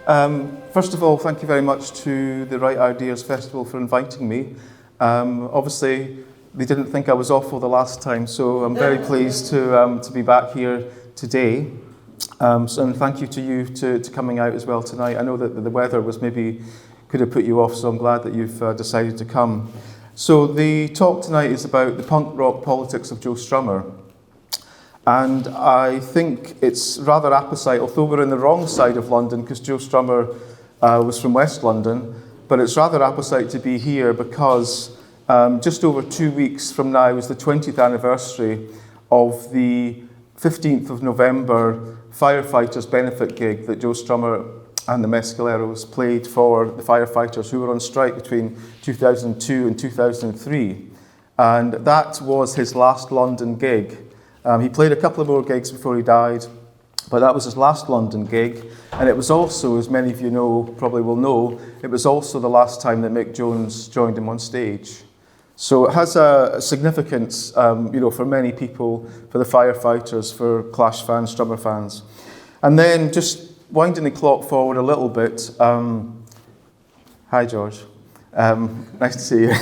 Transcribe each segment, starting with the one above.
First of all, thank you very much to the Writeidea Festival for inviting me. Obviously, they didn't think I was awful the last time, so I'm very pleased to be back here today. And thank you to you to coming out as well tonight. I know that the weather was maybe could have put you off, so I'm glad that you've decided to come. So the talk tonight is about the punk rock politics of Joe Strummer. And I think it's rather apposite, although we're in the wrong side of London, because Joe Strummer was from West London, but it's rather apposite to be here because just over 2 weeks from now is the 20th anniversary of the 15th of November firefighters benefit gig that Joe Strummer and the Mescaleros played for the firefighters who were on strike between 2002 and 2003. And that was his last London gig. He played a couple of more gigs before he died, but that was his last London gig. And it was also, as many of you know, probably will know, it was also the last time that Mick Jones joined him on stage. So it has a significance, for many people, for the firefighters, for Clash fans, Strummer fans. And then just winding the clock forward a little bit. Hi, George. Nice to see you.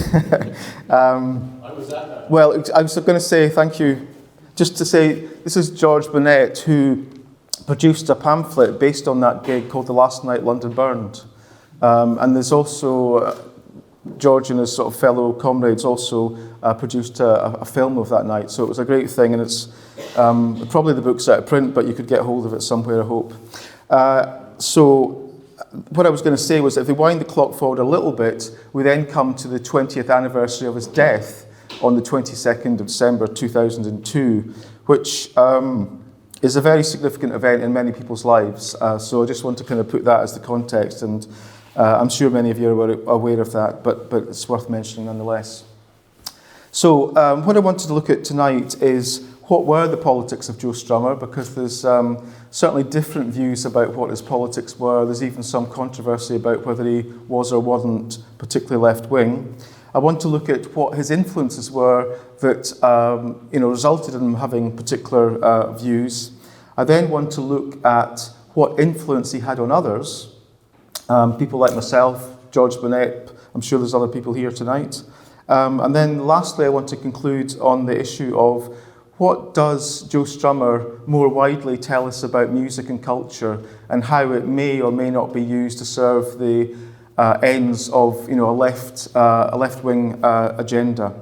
I was at that. Well, I was going to say thank you. Just to say, this is George Burnett, who produced a pamphlet based on that gig called The Last Night London Burned. And there's also George and his sort of fellow comrades also produced a film of that night. So it was a great thing, and it's probably the book's out of print, but you could get hold of it somewhere, I hope. So what I was going to say was that if we wind the clock forward a little bit, we then come to the 20th anniversary of his death on the 22nd of December 2002, which is a very significant event in many people's lives. So I just want to kind of put that as the context, and I'm sure many of you are aware of that, but it's worth mentioning nonetheless. So what I wanted to look at tonight is what were the politics of Joe Strummer, because there's certainly different views about what his politics were. There's even some controversy about whether he was or wasn't particularly left-wing. I want to look at what his influences were that resulted in him having particular views. I then want to look at what influence he had on others, people like myself, George Burnett. I'm sure there's other people here tonight. And then lastly, I want to conclude on the issue of what does Joe Strummer more widely tell us about music and culture, and how it may or may not be used to serve the ends of a left-wing agenda.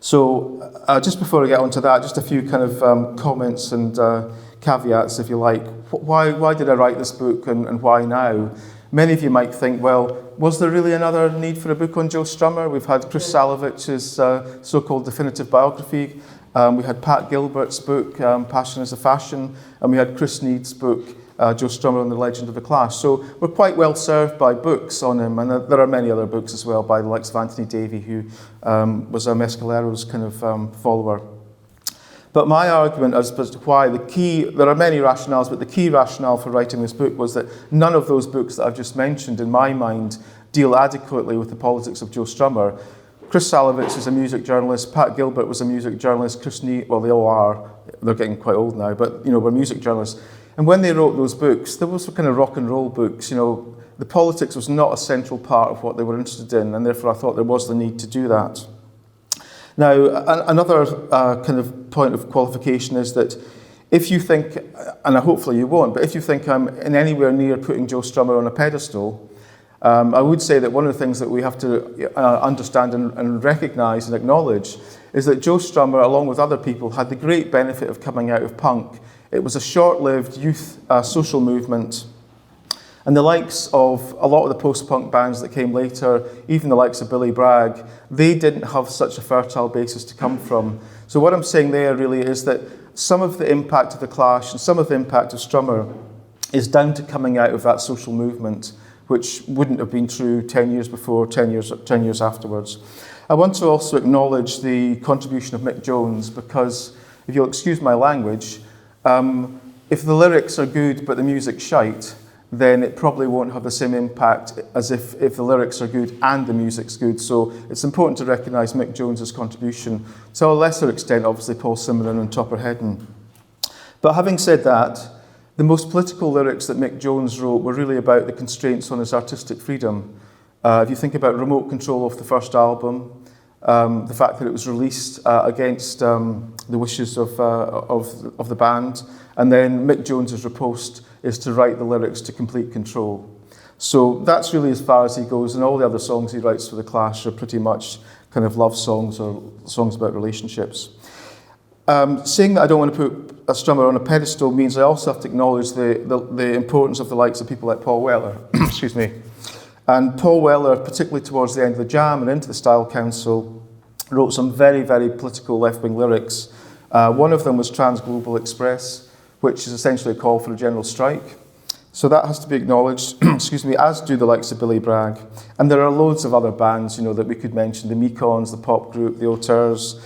So just before I get onto that, just a few kind of comments and caveats, if you like. Why did I write this book, and why now? Many of you might think, well, was there really another need for a book on Joe Strummer? We've had Chris Salavich's so-called definitive biography. We had Pat Gilbert's book, Passion is a Fashion, and we had Chris Need's book, Joe Strummer and the Legend of the Clash. So we're quite well served by books on him, and there are many other books as well by the likes of Anthony Davey, who was a Mescaleros kind of follower. But my argument as to why there are many rationales, but the key rationale for writing this book was that none of those books that I've just mentioned, in my mind, deal adequately with the politics of Joe Strummer. Chris Salovich is a music journalist, Pat Gilbert was a music journalist, Chris Need, well, they all are, they're getting quite old now, but, were music journalists. And when they wrote those books, they were kind of rock and roll books, the politics was not a central part of what they were interested in, and therefore I thought there was the need to do that. Now, another kind of point of qualification is that if you think, and hopefully you won't, but if you think I'm in anywhere near putting Joe Strummer on a pedestal, I would say that one of the things that we have to understand and recognise and acknowledge is that Joe Strummer, along with other people, had the great benefit of coming out of punk. It was a short-lived youth social movement, and the likes of a lot of the post-punk bands that came later, even the likes of Billy Bragg, they didn't have such a fertile basis to come from. So what I'm saying there really is that some of the impact of the Clash and some of the impact of Strummer is down to coming out of that social movement, which wouldn't have been true 10 years before, 10 years afterwards. I want to also acknowledge the contribution of Mick Jones, because, if you'll excuse my language, if the lyrics are good but the music's shite, then it probably won't have the same impact as if the lyrics are good and the music's good. So it's important to recognise Mick Jones's contribution. To a lesser extent, obviously, Paul Simonon and Topper Headon. But having said that, The most political lyrics that Mick Jones wrote were really about the constraints on his artistic freedom. If you think about remote control of the first album, the fact that it was released against the wishes of the band, and then Mick Jones's riposte is to write the lyrics to complete control. So that's really as far as he goes, and all the other songs he writes for The Clash are pretty much kind of love songs or songs about relationships. Saying that I don't want to put a Strummer on a pedestal means I also have to acknowledge the importance of the likes of people like Paul Weller. Excuse me. And Paul Weller, particularly towards the end of the Jam and into the Style Council, wrote some very, very political left-wing lyrics. One of them was Trans-Global Express, which is essentially a call for a general strike. So that has to be acknowledged, excuse me, as do the likes of Billy Bragg. And there are loads of other bands, that we could mention, the Mekons, the pop group, the Auteurs.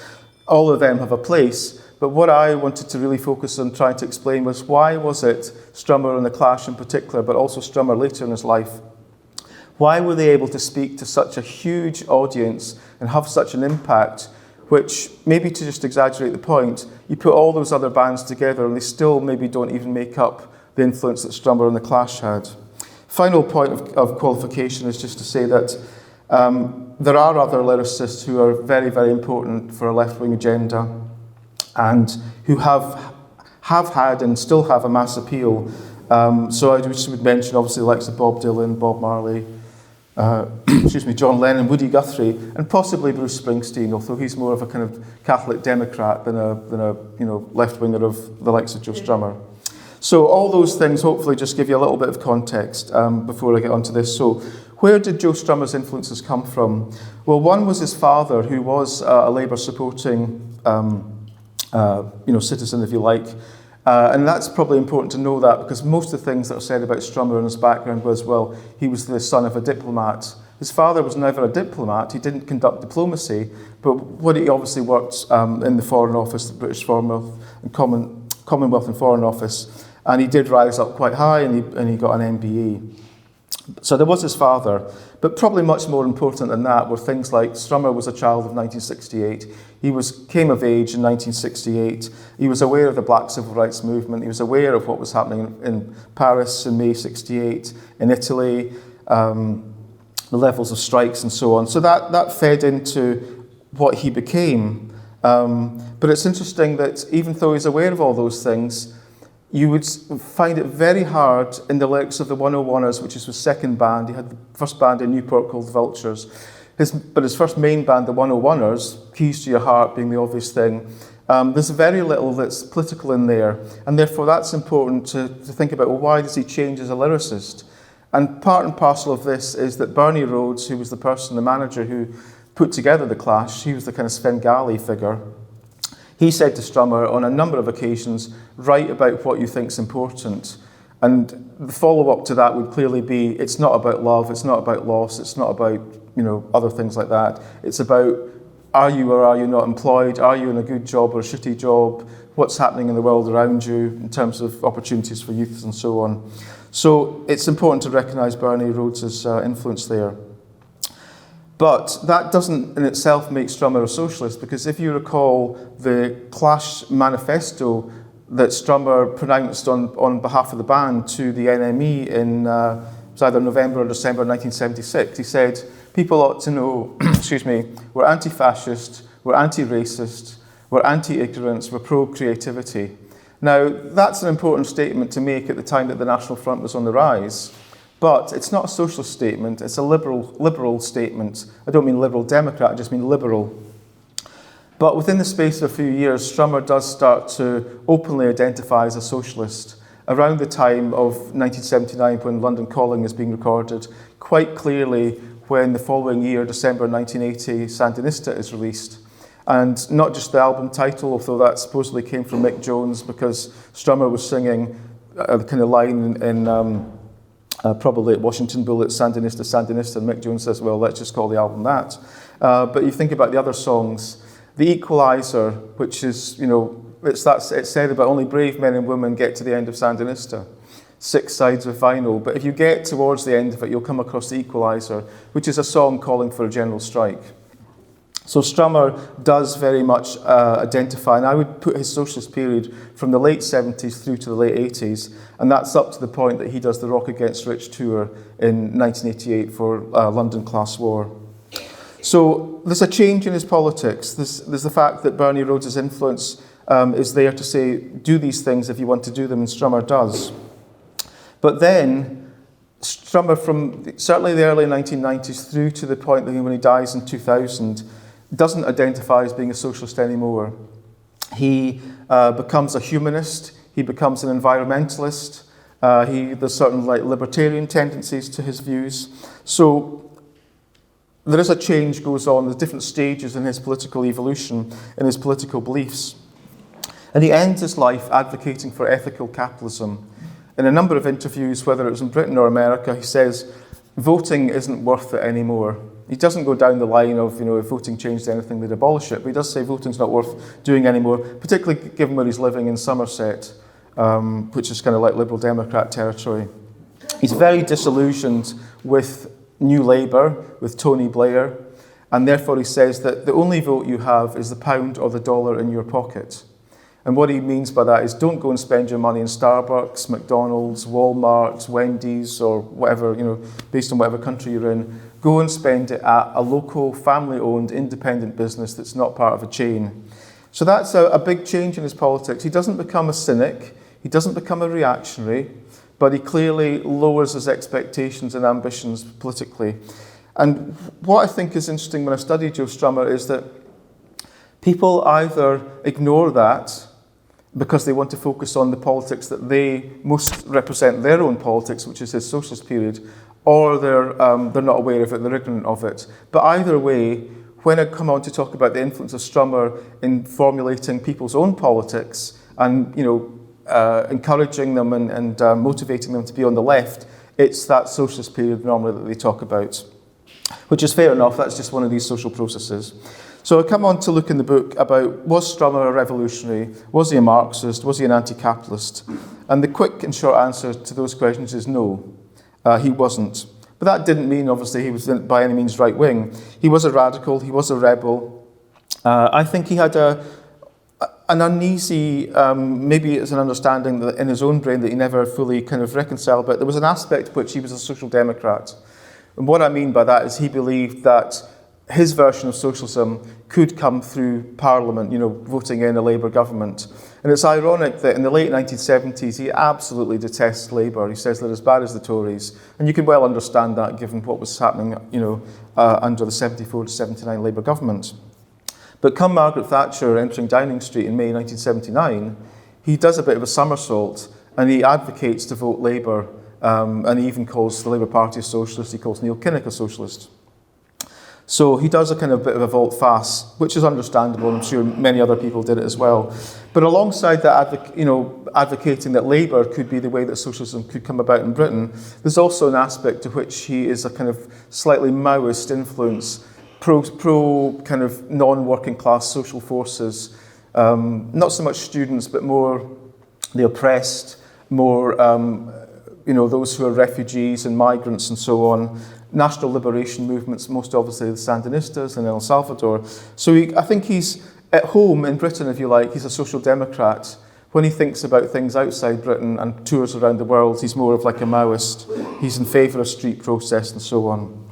All of them have a place. But what I wanted to really focus on trying to explain was why was it Strummer and The Clash in particular, but also Strummer later in his life, why were they able to speak to such a huge audience and have such an impact, which, maybe to just exaggerate the point, you put all those other bands together and they still maybe don't even make up the influence that Strummer and The Clash had. Final point of qualification is just to say that there are other lyricists who are very, very important for a left-wing agenda and who have had and still have a mass appeal. So I just would mention, obviously, the likes of Bob Dylan, Bob Marley, John Lennon, Woody Guthrie, and possibly Bruce Springsteen, although he's more of a kind of Catholic Democrat than a left-winger of the likes of Joe Strummer. So all those things hopefully just give you a little bit of context before I get onto this. So where did Joe Strummer's influences come from? Well, one was his father, who was a Labour-supporting citizen, if you like. And that's probably important to know that, because most of the things that are said about Strummer and his background was, well, he was the son of a diplomat. His father was never a diplomat. He didn't conduct diplomacy, but what he obviously worked in the Foreign Office, the British Commonwealth and Foreign Office, and he did rise up quite high, and he got an MBE. So there was his father, but probably much more important than that were things like Strummer was a child of 1968. He came of age in 1968. He was aware of the Black Civil Rights Movement. He was aware of what was happening in Paris in May 68, in Italy, the levels of strikes and so on. So that fed into what he became. But it's interesting that even though he's aware of all those things, you would find it very hard in the lyrics of the 101ers, which is his second band. He had the first band in Newport called the Vultures. But his first main band, the 101ers, Keys to Your Heart being the obvious thing, there's very little that's political in there. And therefore that's important to think about, well, why does he change as a lyricist? And part and parcel of this is that Bernie Rhodes, who was the manager who put together The Clash, he was the kind of Svengali figure. He said to Strummer on a number of occasions, write about what you think's important. And the follow-up to that would clearly be, it's not about love, it's not about loss, it's not about, other things like that. It's about, are you or are you not employed? Are you in a good job or a shitty job? What's happening in the world around you in terms of opportunities for youth and so on. So it's important to recognise Bernie Rhodes' influence there. But that doesn't in itself make Strummer a socialist, because if you recall the Clash manifesto that Strummer pronounced on behalf of the band to the NME in it was either November or December 1976, he said, people ought to know, we're anti-fascist, we're anti-racist, we're anti-ignorance, we're pro-creativity. Now, that's an important statement to make at the time that the National Front was on the rise. But it's not a socialist statement, it's a liberal statement. I don't mean liberal Democrat, I just mean liberal. But within the space of a few years, Strummer does start to openly identify as a socialist. Around the time of 1979, when London Calling is being recorded, quite clearly when the following year, December 1980, Sandinista is released. And not just the album title, although that supposedly came from Mick Jones, because Strummer was singing the kind of line in probably at Washington Bullet, Sandinista, Sandinista, and Mick Jones says, well, let's just call the album that. But you think about the other songs, The Equalizer, which is, it's said about only brave men and women get to the end of Sandinista. 6 sides of vinyl, but if you get towards the end of it, you'll come across The Equalizer, which is a song calling for a general strike. So Strummer does very much identify, and I would put his socialist period from the late 70s through to the late 80s, and that's up to the point that he does the Rock Against Rich tour in 1988 for London Class War. So there's a change in his politics. There's the fact that Bernie Rhodes' influence is there to say, do these things if you want to do them, and Strummer does. But then, Strummer, from certainly the early 1990s through to the point that when he dies in 2000, doesn't identify as being a socialist anymore. He becomes a humanist, he becomes an environmentalist, there's certain libertarian tendencies to his views. So there is a change goes on, there's different stages in his political evolution, in his political beliefs. And he ends his life advocating for ethical capitalism. In a number of interviews, whether it was in Britain or America, he says, voting isn't worth it anymore. He doesn't go down the line of, if voting changed anything, they'd abolish it. But he does say voting's not worth doing anymore, particularly given where he's living in Somerset, which is kind of like Liberal Democrat territory. He's very disillusioned with New Labour, with Tony Blair, and therefore he says that the only vote you have is the pound or the dollar in your pocket. And what he means by that is don't go and spend your money in Starbucks, McDonald's, Walmart, Wendy's, or whatever, based on whatever country you're in. Go and spend it at a local, family-owned, independent business that's not part of a chain. So that's a big change in his politics. He doesn't become a cynic, he doesn't become a reactionary, but he clearly lowers his expectations and ambitions politically. And what I think is interesting when I study Joe Strummer is that people either ignore that because they want to focus on the politics that they most represent their own politics, which is his socialist period, or they're not aware of it, they're ignorant of it. But either way, when I come on to talk about the influence of Strummer in formulating people's own politics and encouraging them and motivating them to be on the left, it's that socialist period normally that they talk about, which is fair enough. That's just one of these social processes. So I come on to look in the book about, was Strummer a revolutionary? Was he a Marxist? Was he an anti-capitalist? And the quick and short answer to those questions is no, he wasn't. But that didn't mean, obviously, he was by any means right-wing. He was a radical, he was a rebel. I think he had an uneasy, maybe it's an understanding that in his own brain that he never fully kind of reconciled, but there was an aspect which he was a social democrat. And what I mean by that is he believed that his version of socialism could come through Parliament, voting in a Labour government. And it's ironic that in the late 1970s, he absolutely detests Labour. He says they're as bad as the Tories. And you can well understand that given what was happening, under the 74 to 79 Labour government. But come Margaret Thatcher entering Downing Street in May 1979, he does a bit of a somersault and he advocates to vote Labour. And he even calls the Labour Party a socialist. He calls Neil Kinnock a socialist. So he does a kind of bit of a volte-face, which is understandable. I'm sure many other people did it as well. But alongside that, advocating that Labour could be the way that socialism could come about in Britain, there's also an aspect to which he is a kind of slightly Maoist influence, pro kind of non-working class social forces, not so much students, but more the oppressed, more those who are refugees and migrants and so on. National liberation movements, most obviously the Sandinistas in El Salvador. So I think he's at home in Britain, if you like, he's a social democrat. When he thinks about things outside Britain and tours around the world, he's more of like a Maoist. He's in favour of street protest and so on.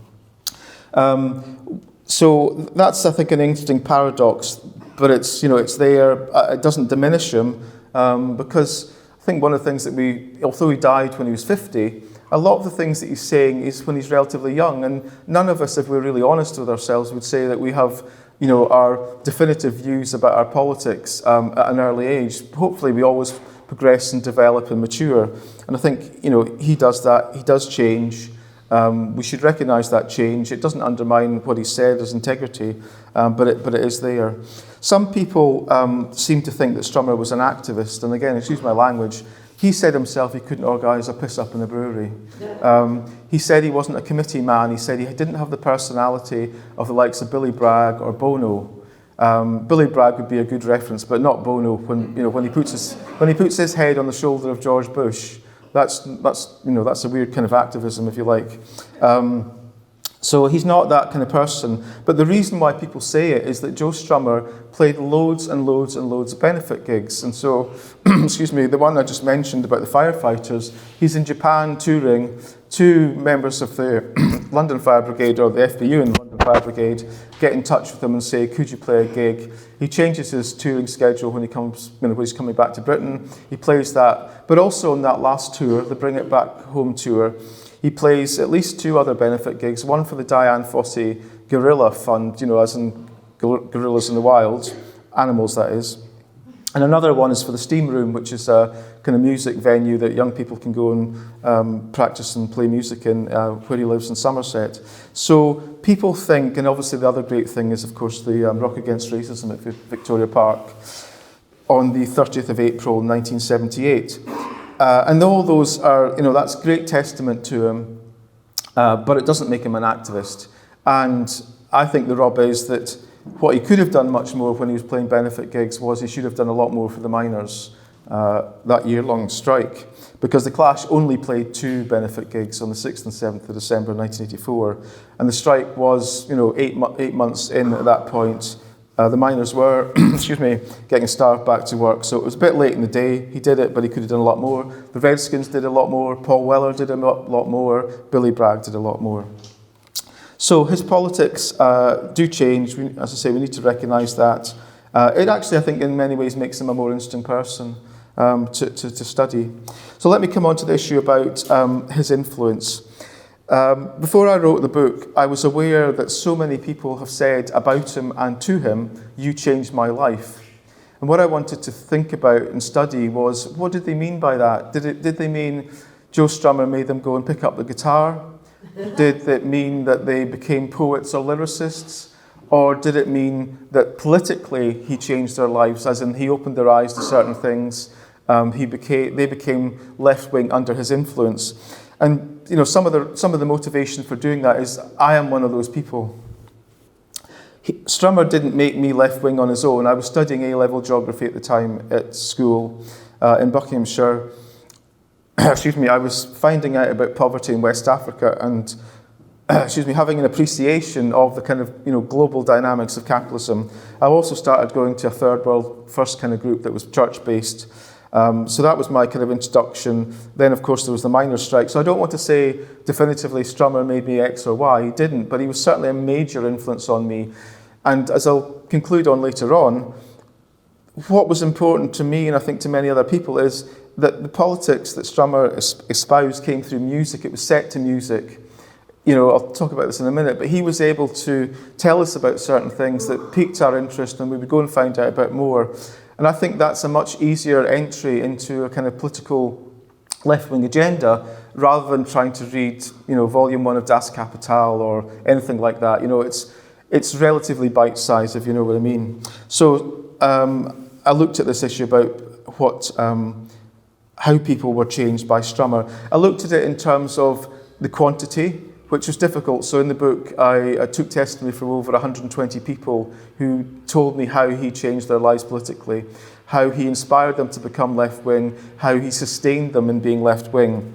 So that's, I think, an interesting paradox, but it's there. It doesn't diminish him because I think one of the things that although he died when he was 50, a lot of the things that he's saying is when he's relatively young, and none of us, if we're really honest with ourselves, would say that we have, our definitive views about our politics at an early age. Hopefully we always progress and develop and mature, and I think, he does that, he does change. We should recognise that change. It doesn't undermine what he said as integrity, but it is there. Some people seem to think that Strummer was an activist, and again, excuse my language, he said himself he couldn't organise a piss-up in a brewery. He said he wasn't a committee man. He said he didn't have the personality of the likes of Billy Bragg or Bono. Billy Bragg would be a good reference, but not Bono. When he puts his head on the shoulder of George Bush, that's a weird kind of activism, if you like. So he's not that kind of person. But the reason why people say it is that Joe Strummer played loads and loads and loads of benefit gigs. And so, excuse me, the one I just mentioned about the firefighters, he's in Japan touring. Two members of the London Fire Brigade, or the FBU in the London Fire Brigade, get in touch with him and say, could you play a gig? He changes his touring schedule when he's coming back to Britain. He plays that. But also on that last tour, the Bring It Back Home tour, he plays at least 2 other benefit gigs, one for the Diane Fossey Gorilla Fund, as in gorillas in the wild, animals that is. And another one is for the Steam Room, which is a kind of music venue that young people can go and practice and play music in, where he lives in Somerset. So people think, and obviously the other great thing is, of course, the Rock Against Racism at Victoria Park on the 30th of April 1978. And all those are, that's great testament to him, but it doesn't make him an activist. And I think the rub is that what he could have done much more when he was playing benefit gigs was he should have done a lot more for the miners that year-long strike, because the Clash only played 2 benefit gigs on the 6th and 7th of December 1984, and the strike was, 8 months in at that point. The miners were, getting starved back to work, so it was a bit late in the day. He did it, but he could have done a lot more. The Redskins did a lot more. Paul Weller did a lot more. Billy Bragg did a lot more. So his politics do change. As I say, we need to recognise that. It actually, I think, in many ways makes him a more interesting person to study. So let me come on to the issue about his influence. Before I wrote the book, I was aware that so many people have said about him and to him, "You changed my life." And what I wanted to think about and study was, what did they mean by that? Did they mean Joe Strummer made them go and pick up the guitar? Did it mean that they became poets or lyricists? Or did it mean that politically he changed their lives, as in he opened their eyes to certain things, they became left-wing under his influence? And some of the motivation for doing that is, I am one of those people. Strummer didn't make me left-wing on his own. I was studying A-level geography at the time at school in Buckinghamshire. I was finding out about poverty in West Africa and having an appreciation of the kind of global dynamics of capitalism. I also started going to a third world first kind of group that was church-based. So that was my kind of introduction. Then, of course, there was the miners' strike. So I don't want to say definitively Strummer made me X or Y. He didn't, but he was certainly a major influence on me. And as I'll conclude on later on, what was important to me, and I think to many other people, is that the politics that Strummer espoused came through music. It was set to music. I'll talk about this in a minute, but he was able to tell us about certain things that piqued our interest, and we would go and find out about more. And I think that's a much easier entry into a kind of political left-wing agenda, rather than trying to read, volume 1 of Das Kapital or anything like that. It's relatively bite-sized, if you know what I mean. So I looked at this issue about how people were changed by Strummer. I looked at it in terms of the quantity, which was difficult. So in the book, I took testimony from over 120 people who told me how he changed their lives politically, how he inspired them to become left-wing, how he sustained them in being left-wing.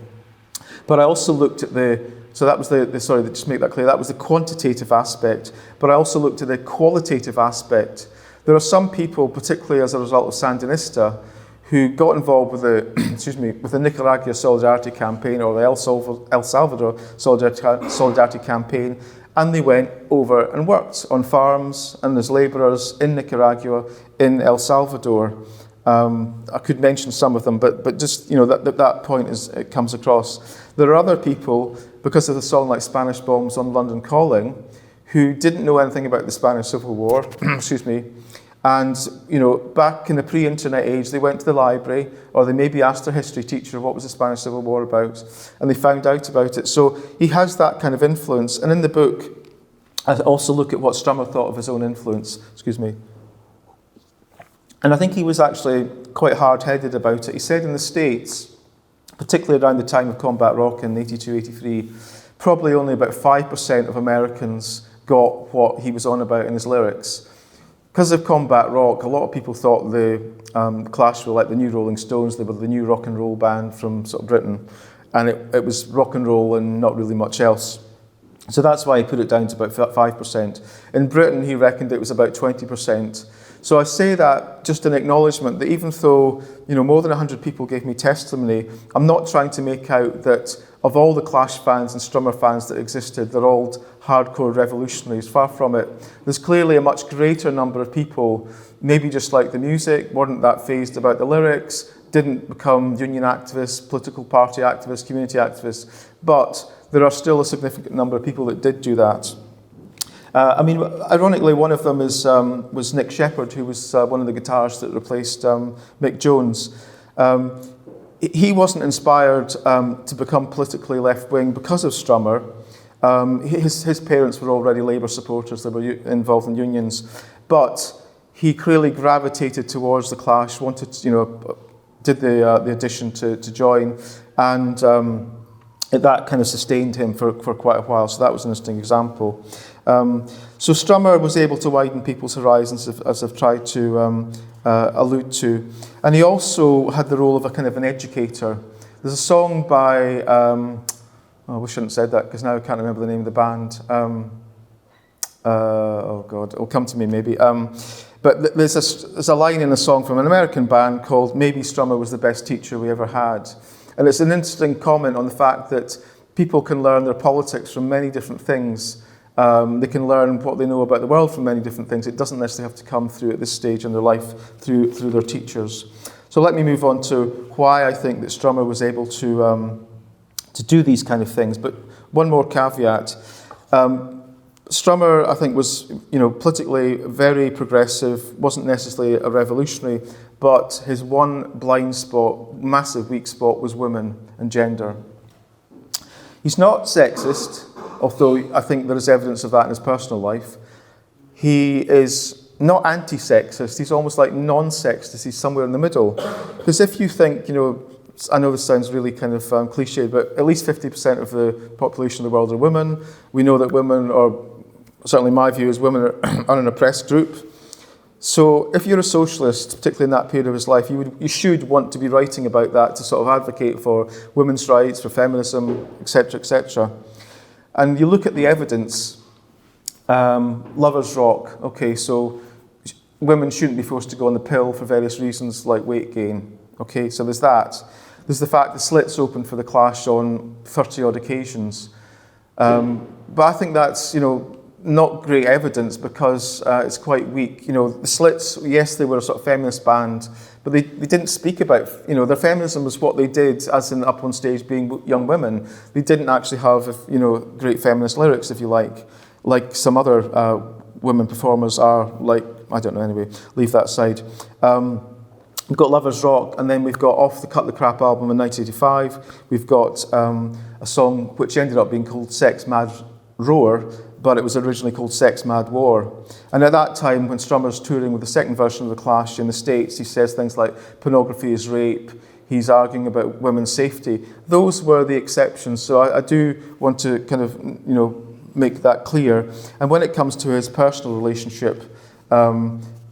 But I also looked at that was just make that clear, that was the quantitative aspect, but I also looked at the qualitative aspect. There are some people, particularly as a result of Sandinista, who got involved with the Nicaragua Solidarity Campaign, or the El Salvador Solidarity Campaign, and they went over and worked on farms and as labourers in Nicaragua, in El Salvador. I could mention some of them, but just that point it comes across. There are other people, because of the song like Spanish Bombs on London Calling, who didn't know anything about the Spanish Civil War, and back in the pre-internet age, they went to the library, or they maybe asked their history teacher what was the Spanish Civil War about, and they found out about it. So he has that kind of influence. And in the book, I also look at what Strummer thought of his own influence. And I think he was actually quite hard-headed about it. He said in the States, particularly around the time of Combat Rock in 82, 83, probably only about 5% of Americans got what he was on about in his lyrics. Because of Combat Rock, a lot of people thought the Clash were like the new Rolling Stones. They were the new rock and roll band from sort of Britain. And it was rock and roll and not really much else. So that's why he put it down to about 5%. In Britain, he reckoned it was about 20%. So I say that just an acknowledgement that even though, more than 100 people gave me testimony, I'm not trying to make out that of all the Clash fans and Strummer fans that existed, they're all hardcore revolutionaries. Far from it. There's clearly a much greater number of people, maybe just like the music, weren't that fazed about the lyrics, didn't become union activists, political party activists, community activists, but there are still a significant number of people that did do that. Ironically, one of them was Nick Sheppard, who was one of the guitarists that replaced Mick Jones. He wasn't inspired to become politically left-wing because of Strummer. His parents were already Labour supporters, they were involved in unions, but he clearly gravitated towards the Clash, wanted, did the audition to join, and that kind of sustained him for quite a while. So that was an interesting example. So Strummer was able to widen people's horizons, as I've tried to allude to. And he also had the role of a kind of an educator. There's a song by, I wish I hadn't said that because now I can't remember the name of the band. Oh God, it'll come to me maybe. But there's a line in a song from an American band called "Maybe Strummer was the best teacher we ever had." And it's an interesting comment on the fact that people can learn their politics from many different things. They can learn what they know about the world from many different things. It doesn't necessarily have to come through at this stage in their life through their teachers. So let me move on to why I think that Strummer was able to do these kind of things. But one more caveat. Strummer, I think, was politically very progressive, wasn't necessarily a revolutionary, but his one blind spot, massive weak spot, was women and gender. He's not sexist, although I think there is evidence of that in his personal life. He is not anti-sexist, he's almost like non-sexist, he's somewhere in the middle. Because if you think, I know this sounds really kind of cliche, but at least 50% of the population of the world are women. We know that women, or certainly my view is women are an oppressed group. So if you're a socialist, particularly in that period of his life, you should want to be writing about that to sort of advocate for women's rights, for feminism, etc., etc. And you look at the evidence, Lovers Rock, okay, so women shouldn't be forced to go on the pill for various reasons like weight gain, okay, so there's that. There's the fact the Slits opened for the Clash on 30-odd occasions. But I think that's, not great evidence because it's quite weak. The Slits, yes, they were a sort of feminist band, but they didn't speak about, their feminism was what they did, as in up on stage being young women. They didn't actually have, great feminist lyrics, if you like some other women performers are, like, I don't know, anyway, leave that aside. We've got Lovers Rock, and then we've got off the Cut the Crap album in 1985. We've got a song which ended up being called Sex Mad Roar, but it was originally called Sex Mad War. And at that time, when Strummer's touring with the second version of The Clash in the States, he says things like, pornography is rape, he's arguing about women's safety. Those were the exceptions, so I do want to kind of, make that clear. And when it comes to his personal relationship,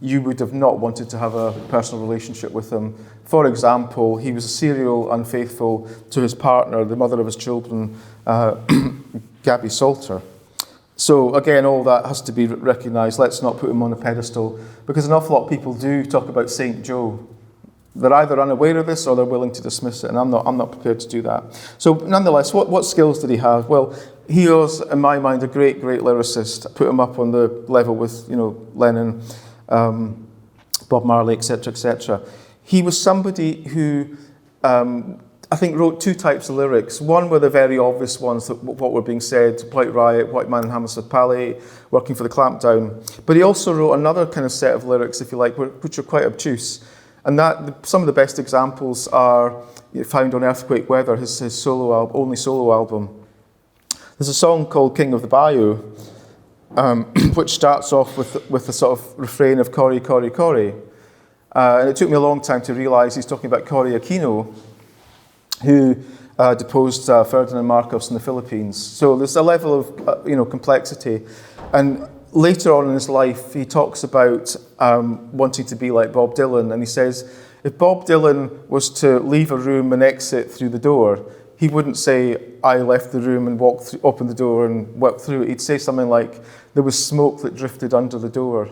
you would have not wanted to have a personal relationship with him. For example, he was a serial unfaithful to his partner, the mother of his children, Gabby Salter. So again, all that has to be recognised. Let's not put him on a pedestal, because an awful lot of people do talk about Saint Joe. They're either unaware of this or they're willing to dismiss it, and I'm not prepared to do that. So nonetheless, what skills did he have? Well, he was, in my mind, a great lyricist. I put him up on the level with, Lennon, Bob Marley, etc., etc. He was somebody who I think wrote two types of lyrics. One were the very obvious ones, that what were being said, Polite Riot, White Man in Hammersmith Palais, Working for the Clampdown. But he also wrote another kind of set of lyrics, if you like, which are quite obtuse. And some of the best examples are found on Earthquake Weather, his only solo album. There's a song called King of the Bayou, which starts off with a sort of refrain of Corrie, Corrie, Corrie. And it took me a long time to realise he's talking about Cory Aquino, who deposed Ferdinand Marcos in the Philippines. So there's a level of complexity. And later on in his life, he talks about wanting to be like Bob Dylan, and he says, if Bob Dylan was to leave a room and exit through the door, he wouldn't say, I left the room and opened the door and walked through it. He'd say something like, there was smoke that drifted under the door,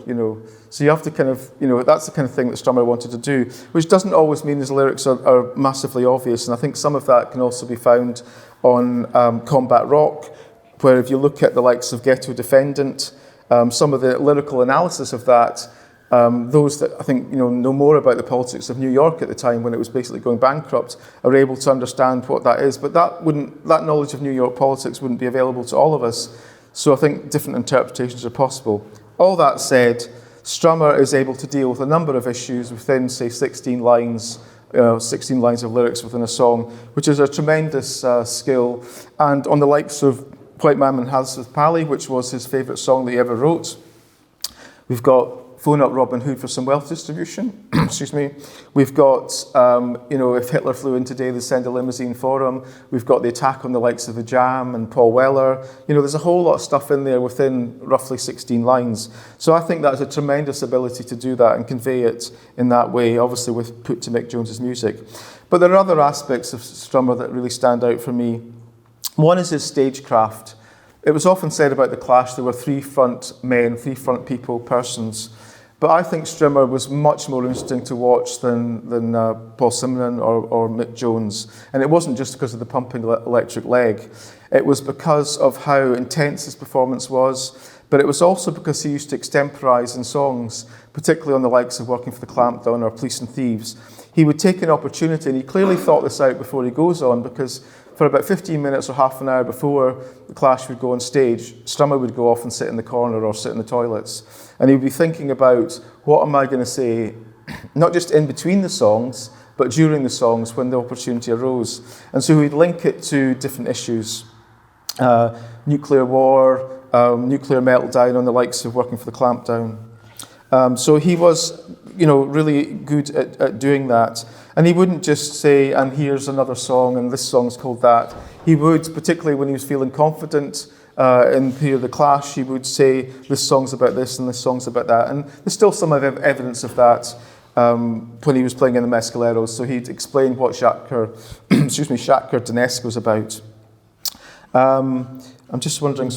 So you have to kind of, that's the kind of thing that Strummer wanted to do, which doesn't always mean his lyrics are massively obvious. And I think some of that can also be found on Combat Rock, where if you look at the likes of Ghetto Defendant, some of the lyrical analysis of that, those that I think know more about the politics of New York at the time when it was basically going bankrupt are able to understand what that is. But that knowledge of New York politics wouldn't be available to all of us. So I think different interpretations are possible. All that said, Strummer is able to deal with a number of issues within, say, 16 lines of lyrics within a song, which is a tremendous skill. And on the likes of White Man and Hazard Pally, which was his favourite song that he ever wrote, we've got Phone Up Robin Hood for some wealth distribution. Excuse me. We've got, If Hitler Flew In Today, they'd send a limousine for him. We've got the attack on the likes of The Jam and Paul Weller. There's a whole lot of stuff in there within roughly 16 lines. So I think that's a tremendous ability to do that and convey it in that way, obviously with put to Mick Jones's music. But there are other aspects of Strummer that really stand out for me. One is his stagecraft. It was often said about the Clash there were three front men, three front people, persons. But I think Strummer was much more interesting to watch than Paul Simonon or Mick Jones. And it wasn't just because of the pumping electric leg. It was because of how intense his performance was, but it was also because he used to extemporise in songs, particularly on the likes of Working for the Clampdown or Police and Thieves. He would take an opportunity, and he clearly thought this out before he goes on, because for about 15 minutes or half an hour before the Clash would go on stage, Strummer would go off and sit in the corner or sit in the toilets. And he would be thinking about, what am I going to say, not just in between the songs, but during the songs when the opportunity arose. And so he'd link it to different issues. Nuclear war, nuclear meltdown on the likes of Working for the Clampdown. So he was, really good at doing that. And he wouldn't just say, and here's another song, and this song's called that. He would, particularly when he was feeling confident in the Clash, he would say, this song's about this and this song's about that. And there's still some evidence of that when he was playing in the Mescaleros. So he'd explain what Shakhtar Donetsk was about. I'm just wondering,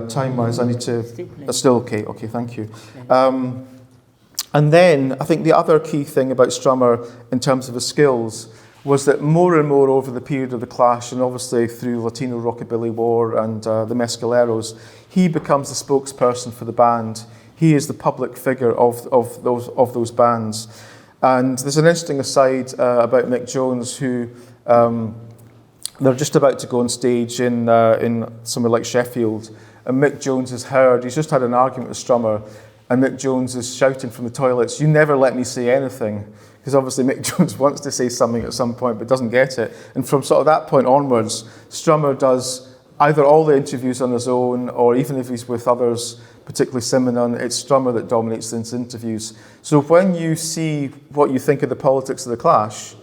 time-wise, I need to... Still okay, thank you. And then I think the other key thing about Strummer in terms of his skills was that more and more over the period of the Clash, and obviously through Latino Rockabilly War and the Mescaleros, he becomes the spokesperson for the band. He is the public figure of those bands. And there's an interesting aside about Mick Jones, who they're just about to go on stage in somewhere like Sheffield, and Mick Jones is heard. He's just had an argument with Strummer, and Mick Jones is shouting from the toilets, "You never let me say anything." Because obviously Mick Jones wants to say something at some point but doesn't get it. And from sort of that point onwards, Strummer does either all the interviews on his own, or even if he's with others, particularly Simonon, it's Strummer that dominates those interviews. So when you see what you think of the politics of the Clash,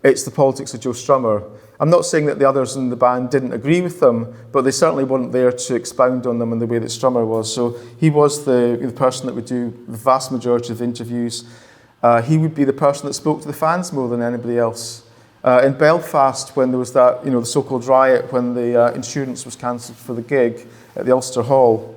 it's the politics of Joe Strummer. I'm not saying that the others in the band didn't agree with them, but they certainly weren't there to expound on them in the way that Strummer was. So he was the person that would do the vast majority of interviews. He would be the person that spoke to the fans more than anybody else. In Belfast, when there was that, the so-called riot, when the insurance was cancelled for the gig at the Ulster Hall,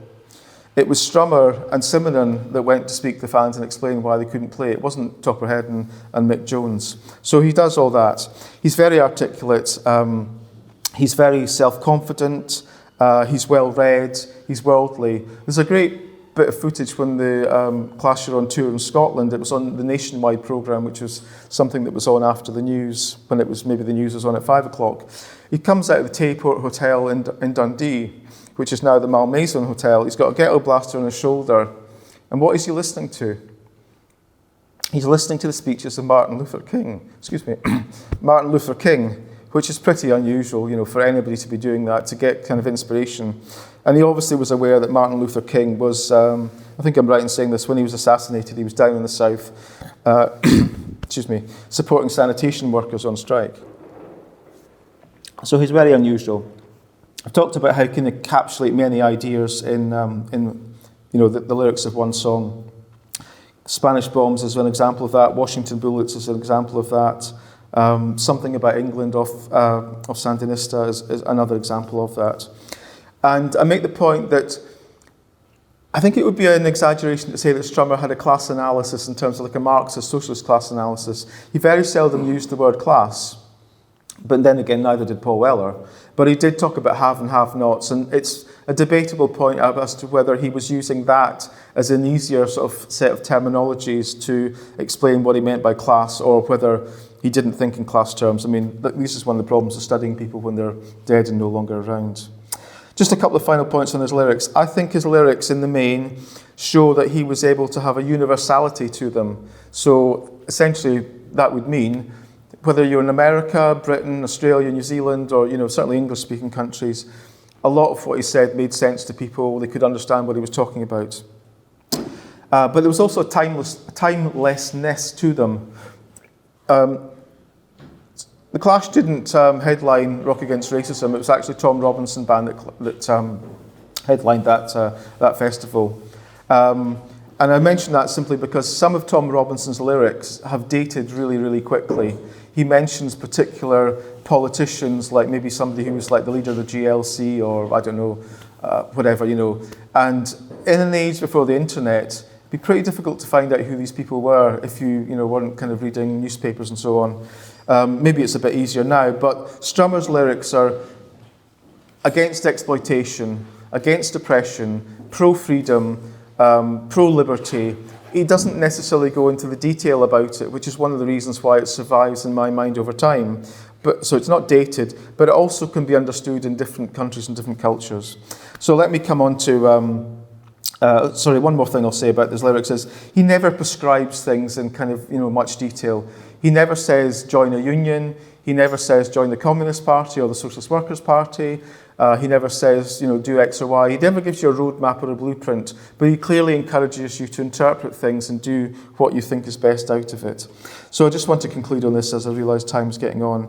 it was Strummer and Simonon that went to speak to the fans and explain why they couldn't play. It wasn't Topperhead and Mick Jones. So he does all that. He's very articulate. He's very self-confident. He's well-read. He's worldly. There's a great bit of footage when the Clash were on tour in Scotland. It was on the Nationwide programme, which was something that was on after the news, when it was maybe the news was on at 5 o'clock. He comes out of the Tayport Hotel in Dundee, which is now the Malmaison Hotel. He's got a ghetto blaster on his shoulder. And what is he listening to? He's listening to the speeches of Martin Luther King, which is pretty unusual, for anybody to be doing that, to get kind of inspiration. And he obviously was aware that Martin Luther King was, I think I'm right in saying this, when he was assassinated, he was down in the south, supporting sanitation workers on strike. So he's very unusual. I've talked about how he can encapsulate many ideas in the lyrics of one song. Spanish Bombs is an example of that. Washington Bullets is an example of that. Something About England of Sandinista is another example of that. And I make the point that I think it would be an exaggeration to say that Strummer had a class analysis in terms of like a Marxist socialist class analysis. He very seldom used the word class, but then again, neither did Paul Weller. But he did talk about have and have-nots, and it's a debatable point as to whether he was using that as an easier sort of set of terminologies to explain what he meant by class, or whether he didn't think in class terms. I mean, this is one of the problems of studying people when they're dead and no longer around. Just a couple of final points on his lyrics. I think his lyrics, in the main, show that he was able to have a universality to them. So essentially, that would mean whether you're in America, Britain, Australia, New Zealand, or certainly English-speaking countries, a lot of what he said made sense to people. They could understand what he was talking about. But there was also a timelessness to them. The Clash didn't headline Rock Against Racism. It was actually Tom Robinson Band that headlined that festival. And I mention that simply because some of Tom Robinson's lyrics have dated really, really quickly. He mentions particular politicians, like maybe somebody who was like the leader of the GLC, or I don't know, whatever, And in an age before the internet, it'd be pretty difficult to find out who these people were if you weren't kind of reading newspapers and so on. Maybe it's a bit easier now, but Strummer's lyrics are against exploitation, against oppression, pro-freedom, pro-liberty. He doesn't necessarily go into the detail about it, which is one of the reasons why it survives in my mind over time. So it's not dated, but it also can be understood in different countries and different cultures. So let me come on to, one more thing I'll say about this lyrics is he never prescribes things in kind of, much detail. He never says join a union. He never says join the Communist Party or the Socialist Workers' Party. He never says, do X or Y. He never gives you a roadmap or a blueprint, but he clearly encourages you to interpret things and do what you think is best out of it. So I just want to conclude on this as I realise time's getting on.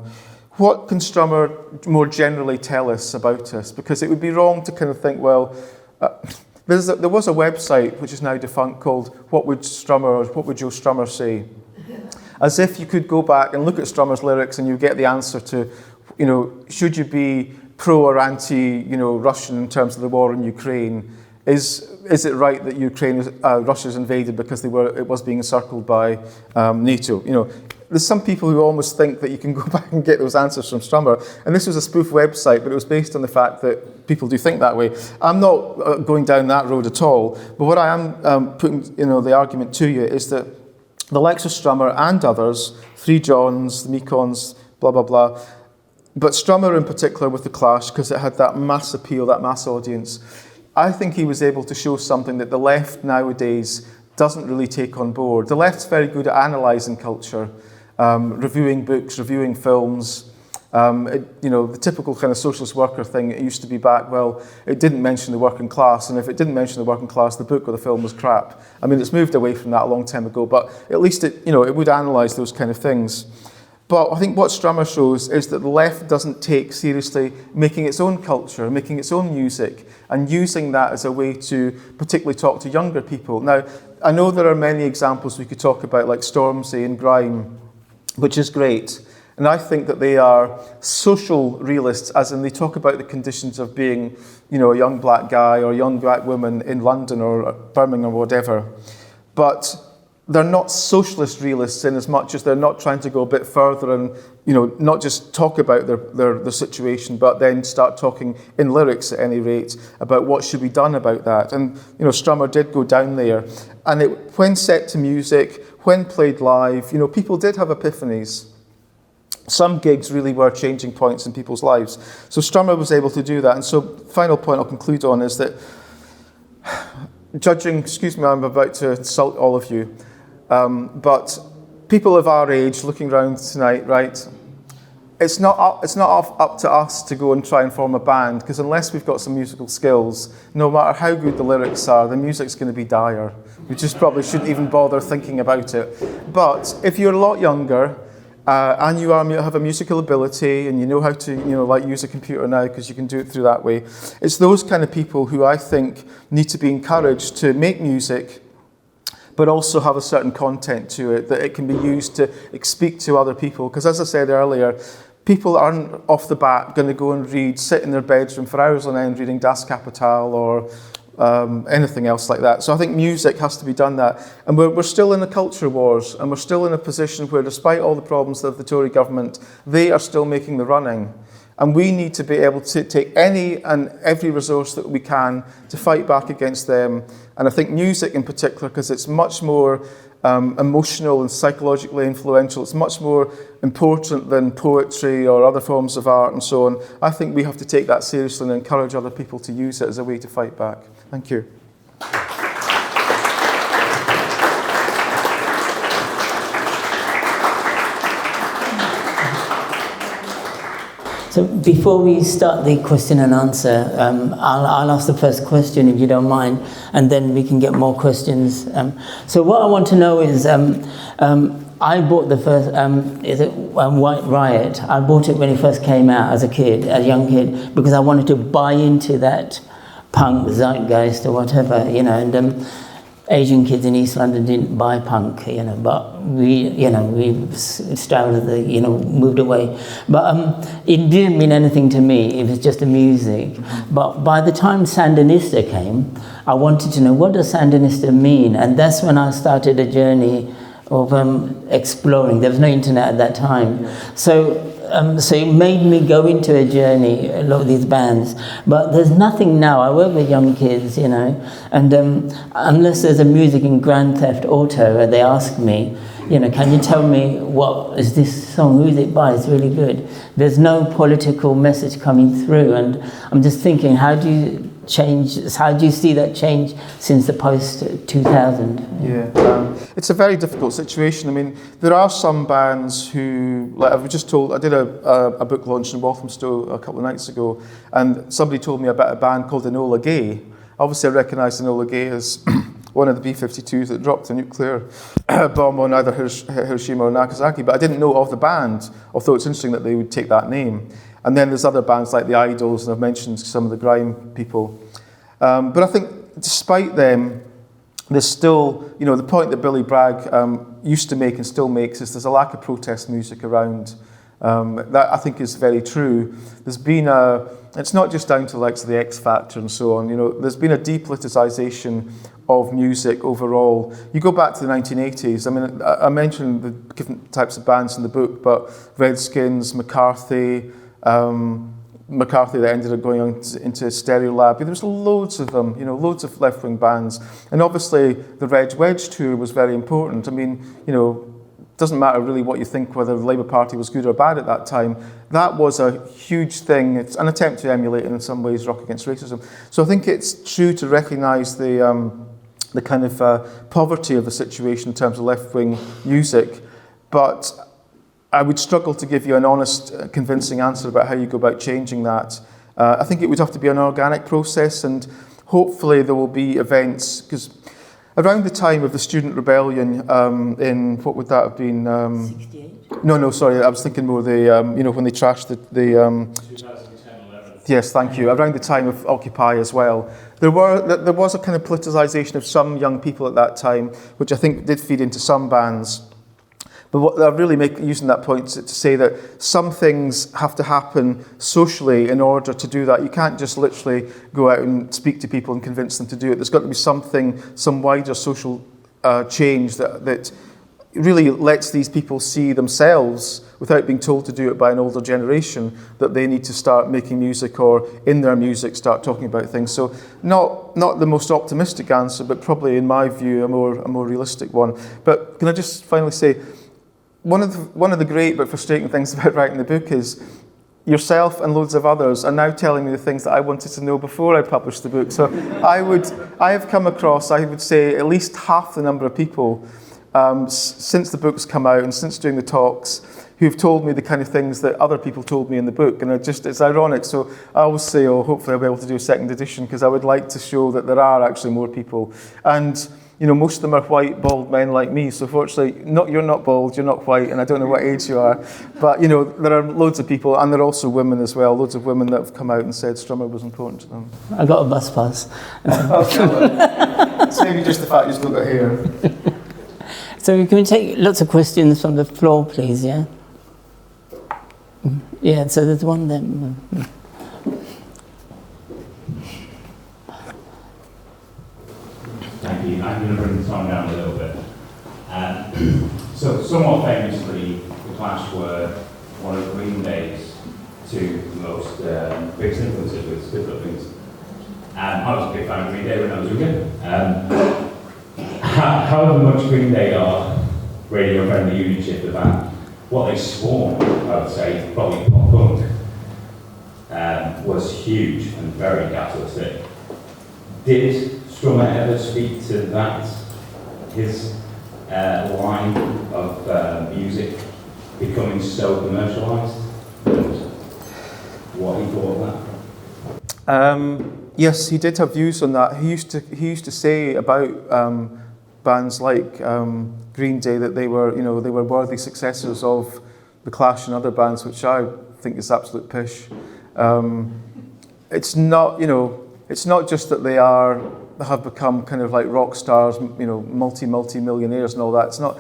What can Strummer more generally tell us about us? Because it would be wrong to kind of think, well, there was a website which is now defunct called What Would Joe Strummer Say? As if you could go back and look at Strummer's lyrics and you get the answer to, should you be pro or anti, Russian in terms of the war in Ukraine? Is it right that Russia's invaded because it was being encircled by NATO? There's some people who almost think that you can go back and get those answers from Strummer. And this was a spoof website, but it was based on the fact that people do think that way. I'm not going down that road at all. But what I am putting, the argument to you is that the likes of Strummer and others, Three Johns, the Mekons, blah, blah, blah, but Strummer in particular with The Clash, because it had that mass appeal, that mass audience, I think he was able to show something that the left nowadays doesn't really take on board. The left's very good at analysing culture, reviewing books, reviewing films. The typical kind of socialist worker thing, it used to be back, well, it didn't mention the working class, and if it didn't mention the working class, the book or the film was crap. I mean, it's moved away from that a long time ago, but at least it would analyse those kind of things. But I think what Strummer shows is that the left doesn't take seriously making its own culture, making its own music, and using that as a way to particularly talk to younger people. Now, I know there are many examples we could talk about, like Stormzy and Grime, which is great. And I think that they are social realists, as in they talk about the conditions of being, a young black guy or a young black woman in London or Birmingham or whatever. But they're not socialist realists in as much as they're not trying to go a bit further and, not just talk about their situation, but then start talking in lyrics at any rate about what should be done about that. And, Strummer did go down there. And when set to music, when played live, people did have epiphanies. Some gigs really were changing points in people's lives. So Strummer was able to do that. And so final point I'll conclude on is that I'm about to insult all of you, but people of our age looking around tonight, right, it's not up to us to go and try and form a band, because unless we've got some musical skills, no matter how good the lyrics are, the music's going to be dire. We just probably shouldn't even bother thinking about it. But if you're a lot younger, and you have a musical ability and you know how to, use a computer now because you can do it through that way. It's those kind of people who I think need to be encouraged to make music, but also have a certain content to it, that it can be used to speak to other people. Because as I said earlier, people aren't off the bat going to go and sit in their bedroom for hours on end reading Das Kapital or anything else like that. So I think music has to be done that. And we're still in the culture wars, and we're still in a position where, despite all the problems of the Tory government, they are still making the running. And we need to be able to take any and every resource that we can to fight back against them. And I think music in particular, because it's much more emotional and psychologically influential, it's much more important than poetry or other forms of art and so on. I think we have to take that seriously and encourage other people to use it as a way to fight back. Thank you. So before we start the question and answer, I'll ask the first question if you don't mind, and then we can get more questions. So what I want to know is, I bought the first, White Riot. I bought it when it first came out as a young kid, because I wanted to buy into that punk zeitgeist or whatever, and Asian kids in East London didn't buy punk, but we started moved away. But it didn't mean anything to me. It was just the music. But by the time Sandinista came, I wanted to know, what does Sandinista mean? And that's when I started a journey of exploring. There was no internet at that time. So it made me go into a journey, a lot of these bands. But there's nothing now. I work with young kids, and unless there's a music in Grand Theft Auto, they ask me, can you tell me what is this song, who is it by? It's really good. There's no political message coming through. And I'm just thinking, how do you see that change since the post-2000? Yeah, it's a very difficult situation. I mean, there are some bands who, like I was just told, I did a book launch in Walthamstow a couple of nights ago, and somebody told me about a band called Enola Gay. Obviously, I recognise Enola Gay as one of the B-52s that dropped a nuclear bomb on either Hiroshima or Nagasaki, but I didn't know of the band, although it's interesting that they would take that name. And then there's other bands like the Idols, and I've mentioned some of the grime people. But I think despite them, there's still, the point that Billy Bragg used to make and still makes is there's a lack of protest music around. That I think is very true. There's been it's not just down to the likes of the X Factor and so on, there's been a depoliticization of music overall. You go back to the 1980s, I mean, I mentioned the different types of bands in the book, but Redskins, McCarthy that ended up going on into Stereolab. There was loads of them, loads of left-wing bands. And obviously the Reg Wedge tour was very important. I mean, doesn't matter really what you think, whether the Labour Party was good or bad at that time. That was a huge thing. It's an attempt to emulate and in some ways rock against racism. So I think it's true to recognise the kind of poverty of the situation in terms of left-wing music, but I would struggle to give you an honest, convincing answer about how you go about changing that. I think it would have to be an organic process, and hopefully there will be events, because around the time of the student rebellion in, what would that have been? 68? No, sorry, I was thinking more the, when they trashed the 2010-11. Yes, thank you. Around the time of Occupy as well. There was a kind of politicisation of some young people at that time, which I think did feed into some bands. But what I'm really using that point to say that some things have to happen socially in order to do that. You can't just literally go out and speak to people and convince them to do it. There's got to be some wider social change that really lets these people see themselves, without being told to do it by an older generation, that they need to start making music, or in their music start talking about things. So not the most optimistic answer, but probably in my view a more realistic one. But can I just finally say, one of the great but frustrating things about writing the book is yourself and loads of others are now telling me the things that I wanted to know before I published the book. So I have come across, I would say, at least half the number of people since the book's come out and since doing the talks, who've told me the kind of things that other people told me in the book. And it's ironic. So I always say, hopefully I'll be able to do a second edition, because I would like to show that there are actually more people. And most of them are white, bald men like me. So fortunately, you're not bald, you're not white, and I don't know what age you are. But, there are loads of people, and there are also women as well, loads of women that have come out and said Strummer was important to them. I got a bus pass. It's maybe just the fact you've still got hair. So can we take lots of questions from the floor, please, yeah? Yeah, so there's one there. Thank you. I'm going to bring the time down a little bit. So, somewhat famously, the Clash were one of Green Day's two most biggest influences with different things. I was a big fan of Green Day when I was younger. However much Green Day are radio-friendly unit shift about what they spawned, I would say, probably pop punk, was huge and very capitalistic. Did Strummer ever speak to that, his line of music becoming so commercialised, and what he thought of that? Yes, he did have views on that. He used to say about bands like Green Day that they were worthy successors of the Clash and other bands, which I think is absolute pish. It's not just that they have become kind of like rock stars, multi-millionaires and all that. It's not.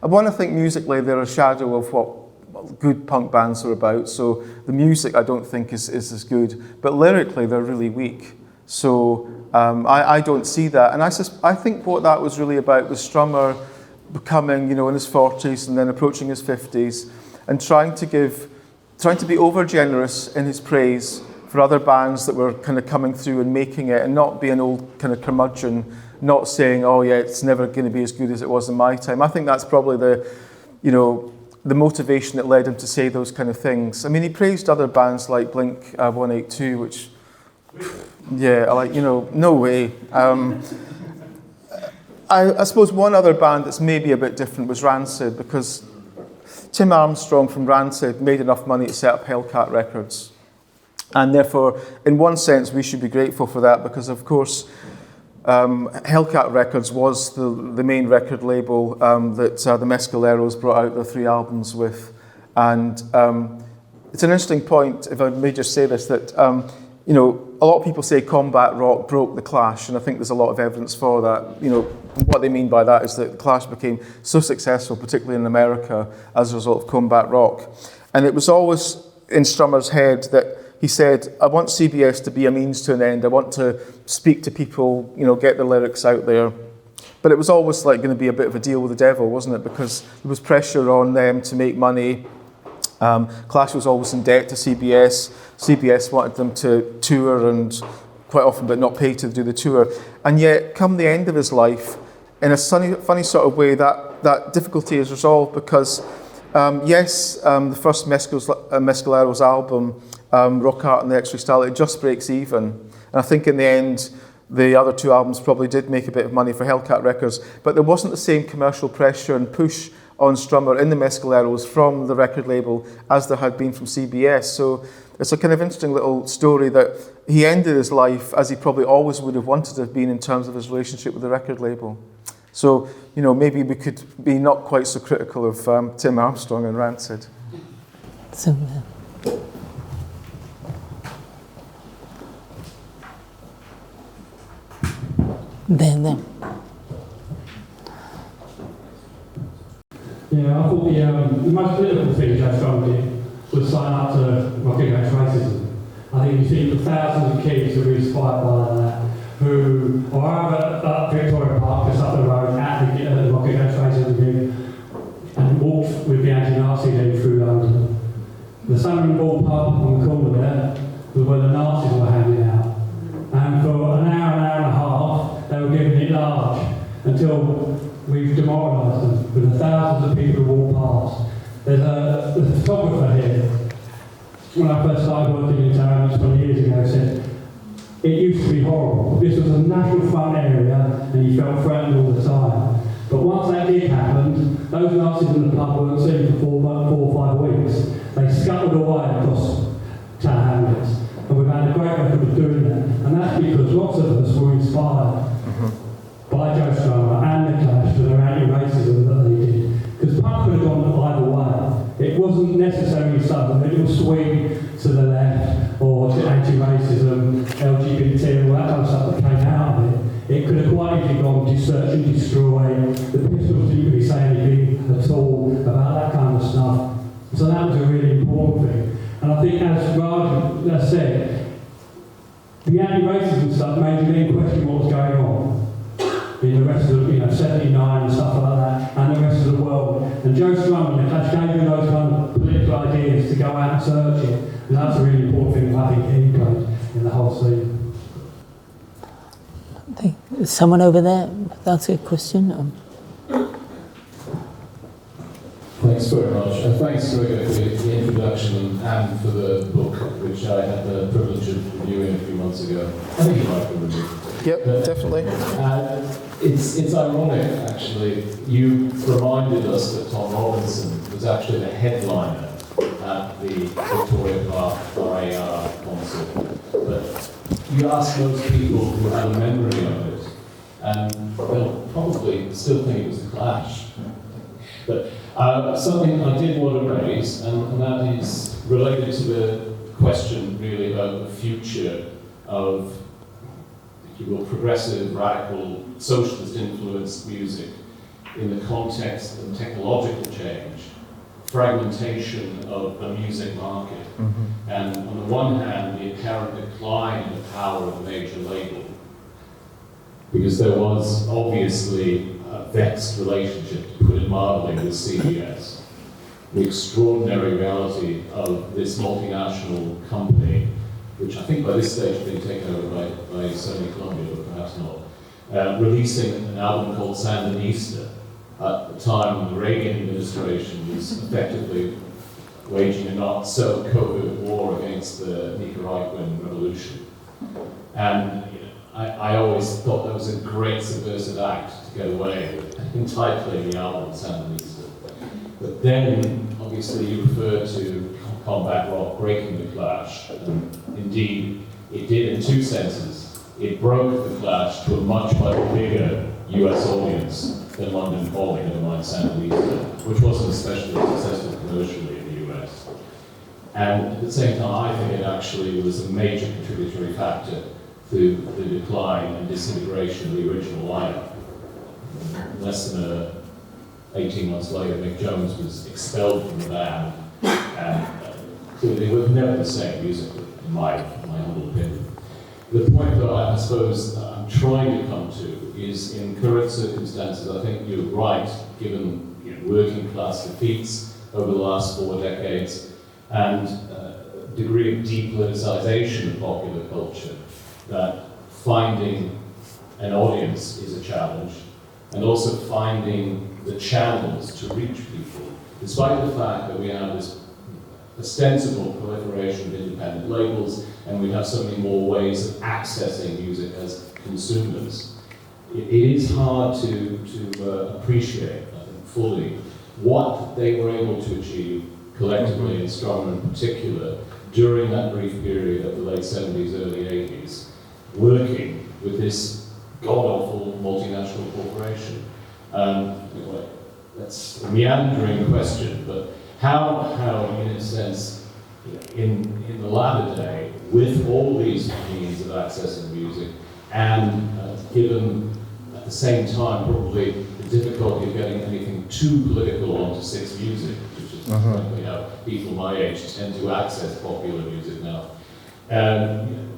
I want to think musically they're a shadow of what good punk bands are about. So the music I don't think is as good, but lyrically they're really weak. So I don't see that, and I think what that was really about was Strummer becoming, in his 40s and then approaching his 50s, and trying to be over generous in his praise for other bands that were kind of coming through and making it, and not be an old kind of curmudgeon, not saying, oh yeah, it's never going to be as good as it was in my time. I think that's probably the motivation that led him to say those kind of things. I mean, he praised other bands like Blink 182, which, yeah, no way. I suppose one other band that's maybe a bit different was Rancid, because Tim Armstrong from Rancid made enough money to set up Hellcat Records. And therefore, in one sense, we should be grateful for that, because, of course, Hellcat Records was the main record label that the Mescaleros brought out their 3 albums with. And it's an interesting point, if I may just say this, that a lot of people say combat rock broke the Clash, and I think there's a lot of evidence for that. What they mean by that is that the Clash became so successful, particularly in America, as a result of combat rock. And it was always in Strummer's head that he said, I want CBS to be a means to an end. I want to speak to people, get the lyrics out there. But it was always going to be a bit of a deal with the devil, wasn't it? Because there was pressure on them to make money. Clash was always in debt to CBS. CBS wanted them to tour, and quite often, but not pay to do the tour. And yet, come the end of his life, in a funny sort of way, that difficulty is resolved, because the first Mescaleros album, Rock Art and the X-Ray Style, it just breaks even. And I think in the end, the other 2 albums probably did make a bit of money for Hellcat Records, but there wasn't the same commercial pressure and push on Strummer in the Mescaleros from the record label as there had been from CBS. So it's a kind of interesting little story that he ended his life as he probably always would have wanted to have been in terms of his relationship with the record label. So, maybe we could be not quite so critical of Tim Armstrong and Rancid. So, there. Yeah, I thought the most political thing Joe Strummer did was sign up to Rock Against Racism. I think you see the thousands of kids who are inspired by that, who are either at Victoria Park, just up the road, at the Rock Against Racism gig, and walked with the anti-Nazi league through London. The Summer Ball pub on the corner there was where the Nazis were hanging out. And for an hour and a half, they were giving it large until we've demoralised them with the thousands of people who walk past. There's a photographer here. When I first started working in town 20 years ago, said it used to be horrible. This was a National Front area, and you felt threatened all the time. But once that gig happened, those Nazis in the pub weren't seen for 4 or 5 weeks. They scuttled away across town hamlets, and we've had a great record of doing that. And that's because lots of us were inspired by Joe Strummer and the Clash for their anti-racism that they did. Because punk could have gone either way. It wasn't necessarily so that it was swing to the left or to anti-racism, LGBT, all that kind of stuff that came out of it. it could have quite easily gone to search and destroy. The Pistols didn't really say anything at all about that kind of stuff. So that was a really important thing. And I think, as Raj said, the anti-racism stuff made you then question what was going on in the rest of the, 79 and stuff like that, and the rest of the world. And Joe Strummer and the Clash gave you those kind of political ideas to go out and search it. And that's a really important thing I think he played in the whole scene. Someone over there, that's a question. Thanks very much. And thanks, Gregor, for the introduction and for the book, which I had the privilege of reviewing a few months ago. I think you might have reviewed. Yep, definitely. It's ironic, actually. You reminded us that Tom Robinson was actually the headliner at the Victoria Park RAR concert. But you ask those people who had a memory of it, and they'll probably still think it was the Clash. But something I did want to raise, and that is related to the question really about the future of, if you will, progressive, radical, socialist influenced music in the context of technological change, fragmentation of the music market, and on the one hand, the apparent decline in the power of the major label, because there was obviously a vexed relationship, to put it mildly, with CBS. The extraordinary reality of this multinational company, which I think by this stage has been taken over by Sony Columbia, but perhaps not, releasing an album called Sandinista at the time when the Reagan administration was effectively waging a not so covert war against the Nicaraguan revolution. And I always thought that was a great subversive act to get away with entitling the album Sandinista. But then, obviously, you refer to combat rock breaking the Clash, and indeed, it did in two senses. It broke the Clash to a much bigger US audience than London Calling, never mind Sandinista, which wasn't especially successful commercially in the US. And at the same time, I think it actually was a major contributory factor to the decline and disintegration of the original lineup. Less than 18 months later, Mick Jones was expelled from the band, and clearly they were never the same musically, in my humble opinion. The point that I suppose I'm trying to come to is, in current circumstances, I think you're right, given working class defeats over the last 4 decades and degree of depoliticization of popular culture, that finding an audience is a challenge, and also finding the channels to reach people, despite the fact that we have this ostensible proliferation of independent labels, and we have so many more ways of accessing music as consumers. It is hard to appreciate, I think, fully what they were able to achieve collectively, in Strummer in particular, during that brief period of the late 70s, early 80s, working with this god-awful multinational corporation. Anyway, that's a meandering question, but how in a sense, in the latter day, with all these means of accessing music, and given at the same time probably the difficulty of getting anything too political onto 6 Music, which is frankly how people my age tend to access popular music now.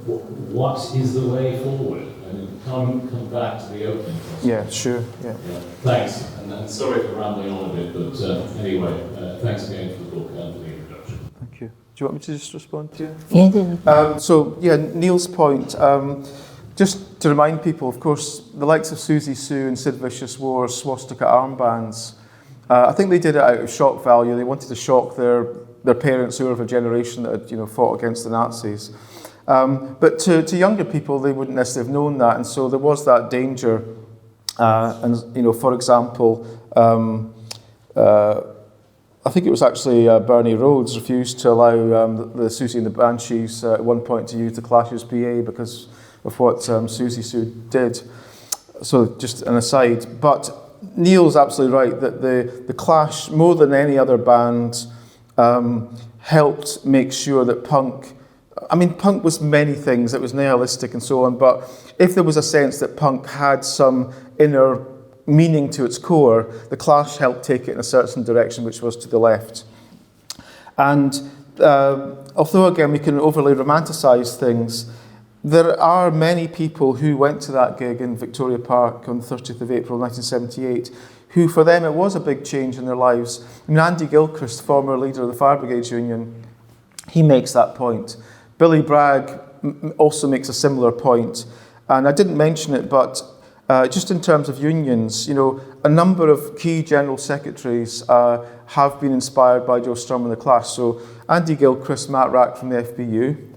What is the way forward? I mean, come back to the opening question. Yeah, sure. Yeah. Thanks, and sorry for rambling on a bit, but anyway, thanks again for the book and for the introduction. Thank you. Do you want me to just respond to you? Yeah. Neil's point, just to remind people, of course, the likes of Susie Sue and Sid Vicious wore swastika armbands. I think they did it out of shock value. They wanted to shock their parents, who were of a generation that had fought against the Nazis. But to younger people, they wouldn't necessarily have known that, and so there was that danger. For example, I think it was actually Bernie Rhodes refused to allow the Susie and the Banshees at one point to use the Clash's PA because of what Susie Sue did. So just an aside, but Neil's absolutely right that the Clash, more than any other band, helped make sure that punk I mean, punk was many things. It was nihilistic and so on, but if there was a sense that punk had some inner meaning to its core, the Clash helped take it in a certain direction, which was to the left. And although, again, we can overly romanticise things, there are many people who went to that gig in Victoria Park on the 30th of April 1978, who for them it was a big change in their lives. I mean, Andy Gilchrist, former leader of the Fire Brigades Union, he makes that point. Billy Bragg also makes a similar point. And I didn't mention it, but just in terms of unions, you know, a number of key general secretaries have been inspired by Joe Strummer and the Clash. So Andy Gilchrist, Matt Rack from the FBU,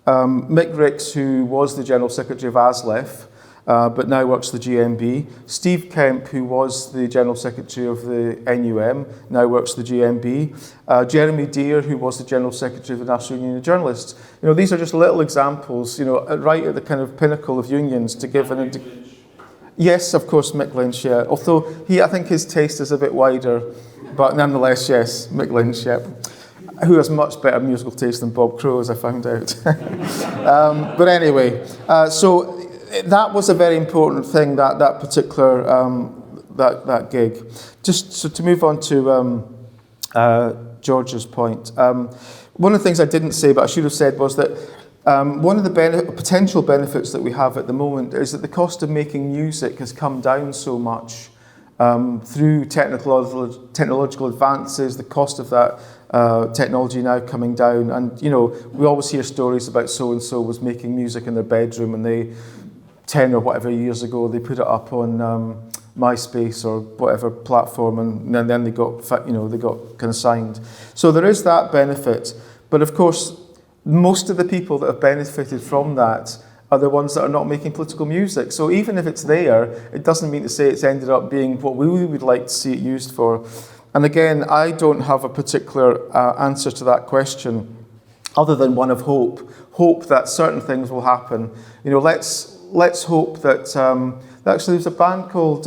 Mick Ricks, who was the general secretary of ASLEF, but now works for the GMB. Steve Kemp, who was the General Secretary of the NUM, now works for the GMB. Jeremy Deere, who was the General Secretary of the National Union of Journalists. You know, these are just little examples, you know, right at the kind of pinnacle of unions to give an... Yes, of course, Mick Lynch, yeah. Although I think his taste is a bit wider, but nonetheless, yes, Mick Lynch, yeah. Who has much better musical taste than Bob Crow, as I found out. But anyway, so that was a very important thing, that particular that gig. Just so to move on to George's point, one of the things I didn't say, but I should have said, was that one of the potential benefits that we have at the moment is that the cost of making music has come down so much through technological advances, the cost of that technology now coming down. And, you know, we always hear stories about so-and-so was making music in their bedroom and they, 10 or whatever years ago, they put it up on MySpace or whatever platform, and then they got, you know, they got kind of signed. So there is that benefit. But of course, most of the people that have benefited from that are the ones that are not making political music. So even if it's there, it doesn't mean to say it's ended up being what we would like to see it used for. And again, I don't have a particular answer to that question other than one of hope that certain things will happen. You know, let's hope that, actually there's a band called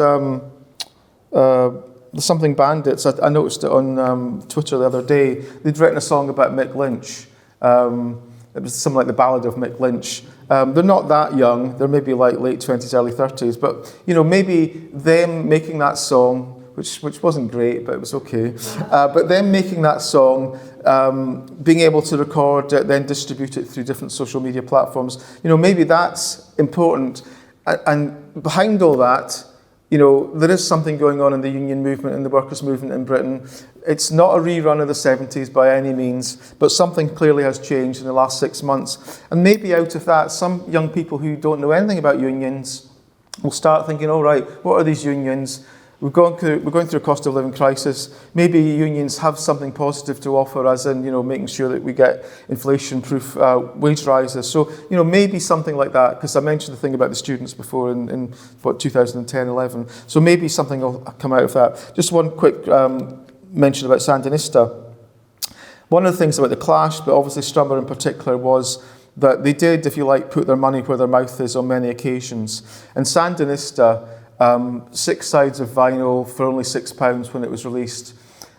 Something Bandits. I noticed it on Twitter the other day. They'd written a song about Mick Lynch. It was something like the Ballad of Mick Lynch. They're not that young. They're maybe like late 20s, early 30s. But, you know, maybe them making that song, which wasn't great, but it was okay. But them making that song, being able to record it, then distribute it through different social media platforms, you know, maybe that's important. And behind all that, you know, there is something going on in the union movement and the workers' movement in Britain. It's not a rerun of the 70s by any means, but something clearly has changed in the last 6 months. And maybe out of that, some young people who don't know anything about unions will start thinking, all right, what are these unions? We're going through a cost of living crisis. Maybe unions have something positive to offer, as in, you know, making sure that we get inflation-proof wage rises. So, you know, maybe something like that, because I mentioned the thing about the students before in 2010-11. So maybe something will come out of that. Just one quick mention about Sandinista. One of the things about the Clash, but obviously Strummer in particular, was that they did, if you like, put their money where their mouth is on many occasions. And Sandinista, 6 sides of vinyl for only £6 when it was released,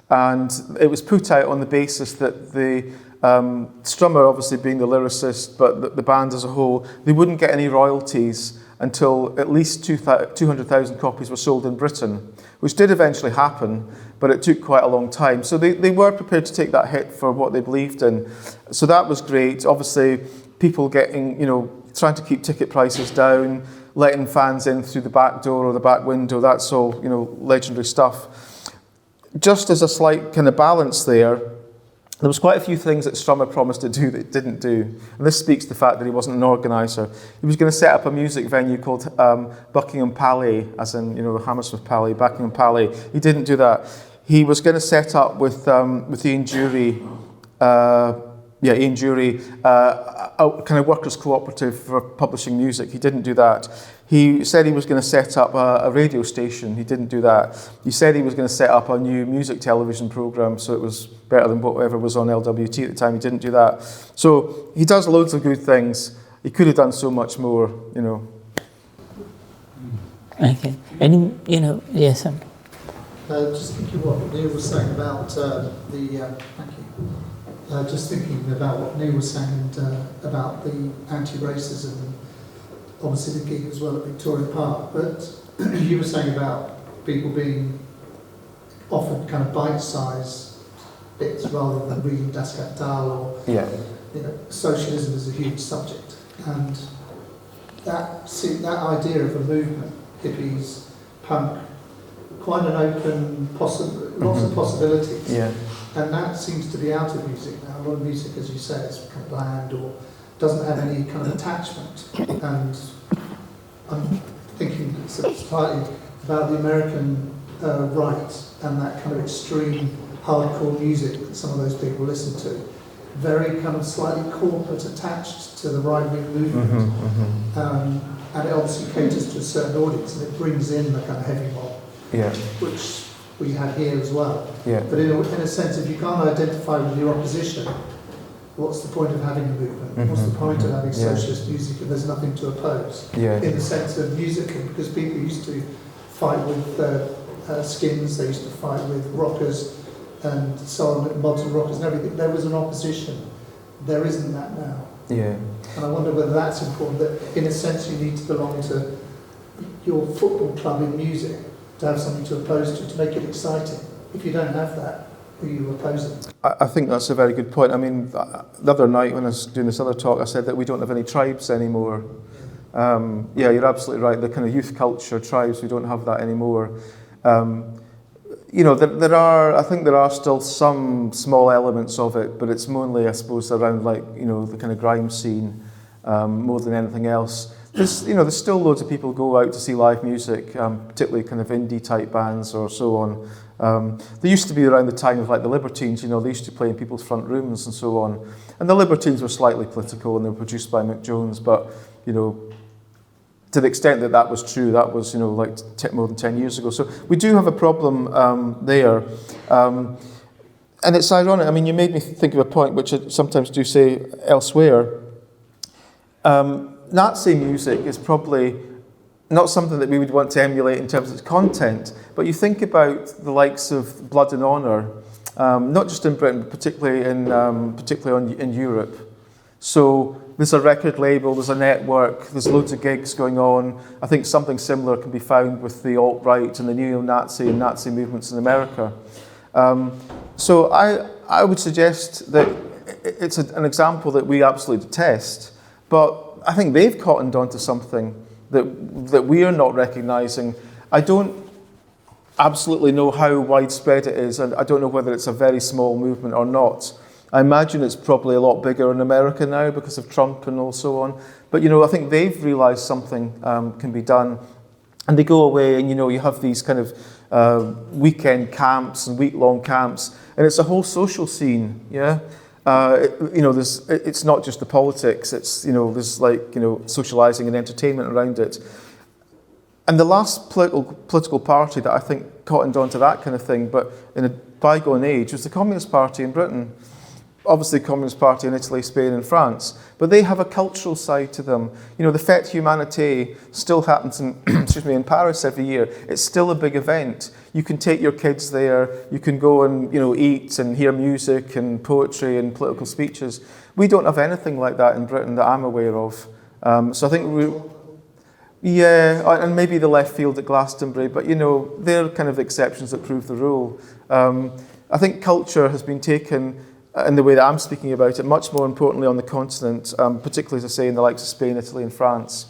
and it was put out on the basis that the Strummer, obviously being the lyricist, but the band as a whole, they wouldn't get any royalties until at least 200,000 copies were sold in Britain, which did eventually happen, but it took quite a long time. So they were prepared to take that hit for what they believed in. So that was great. Obviously, people getting, you know, trying to keep ticket prices down, letting fans in through the back door or the back window, that's all, you know, legendary stuff. Just as a slight kind of balance there was quite a few things that Strummer promised to do that he didn't do. And this speaks to the fact that he wasn't an organiser. He was going to set up a music venue called Buckingham Palais, as in, you know, the Hammersmith Palais, Buckingham Palais. He didn't do that. He was going to set up with Ian Dury, Ian Dury, a kind of workers' cooperative for publishing music. He didn't do that. He said he was going to set up a radio station. He didn't do that. He said he was going to set up a new music television programme so it was better than whatever was on LWT at the time. He didn't do that. So he does loads of good things. He could have done so much more, you know. Okay. Any, you know, yes, Just thinking what Neil was saying about thank you. just thinking about what Neil was saying and about the anti-racism, and obviously the gig as well at Victoria Park, but you were saying about people being offered kind of bite-sized bits rather than reading Das Kapital or socialism is a huge subject, and that idea of a movement, hippies, punk, quite an open, lots of possibilities. Yeah. And that seems to be out of music now. A lot of music, as you say, is kind of bland or doesn't have any kind of attachment. And I'm thinking slightly about the American right and that kind of extreme hardcore music that some of those people listen to. Very kind of slightly corporate attached to the right-wing movement. And it obviously caters to a certain audience, and it brings in the kind of heavy mob, which we had here as well. But in a sense, if you can't identify with your opposition, what's the point of having a movement? What's the point of having socialist music if there's nothing to oppose? In the sense of musically, because people used to fight with skins, they used to fight with rockers and so on, modern rockers and everything. There was an opposition. There isn't that now. And I wonder whether that's important, that in a sense you need to belong to your football club in music to have something to oppose to make it exciting. If you don't have that, who are you opposing? I think that's a very good point. I mean, the other night when I was doing this other talk, I said that we don't have any tribes anymore. You're absolutely right. The kind of youth culture, tribes, we don't have that anymore. I think there are still some small elements of it, but it's mainly, I suppose, around the kind of grime scene more than anything else. There's still loads of people go out to see live music, particularly kind of indie type bands or so on. They used to be around the time of the Libertines, they used to play in people's front rooms and so on. And the Libertines were slightly political and they were produced by Mick Jones, but, to the extent that that was true, that was, more than 10 years ago. So we do have a problem there. And it's ironic, you made me think of a point which I sometimes do say elsewhere. Nazi music is probably not something that we would want to emulate in terms of its content, but you think about the likes of Blood and Honour, not just in Britain, but particularly in Europe. So there's a record label, there's a network, there's loads of gigs going on. I think something similar can be found with the alt-right and the neo-Nazi and Nazi movements in America. So I would suggest that it's an example that we absolutely detest, but I think they've cottoned onto something that we are not recognising. I don't absolutely know how widespread it is, and I don't know whether it's a very small movement or not. I imagine it's probably a lot bigger in America now because of Trump and all so on. But, I think they've realised something can be done. And they go away and, you have these kind of weekend camps and week-long camps. And it's a whole social scene, it's not just the politics, it's, there's socialising and entertainment around it. And the last political party that I think cottoned onto that kind of thing, but in a bygone age, was the Communist Party in Britain. Obviously, the Communist Party in Italy, Spain and France, but they have a cultural side to them. The Fête Humanité still happens in Paris every year. It's still a big event. You can take your kids there, you can go and eat and hear music and poetry and political speeches. We don't have anything like that in Britain that I'm aware of. So I think and maybe the left field at Glastonbury, but they're kind of exceptions that prove the rule. I think culture has been taken, in the way that I'm speaking about it, much more importantly on the continent, particularly, as I say, in the likes of Spain, Italy and France.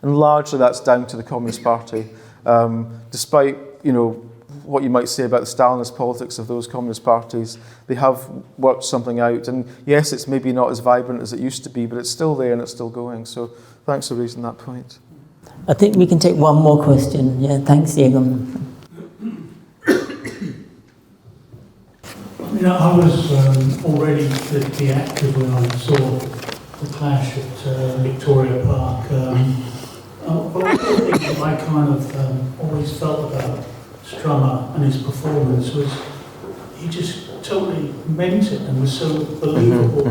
And largely that's down to the Communist Party. Despite, what you might say about the Stalinist politics of those communist parties, they have worked something out. And yes, it's maybe not as vibrant as it used to be, but it's still there and it's still going. So thanks for raising that point. I think we can take one more question. Yeah, thanks, Diego. I was already politically active when I saw the clash at Victoria Park. But one of the things that I kind of always felt about Strummer and his performance was he just totally meant it and was so believable.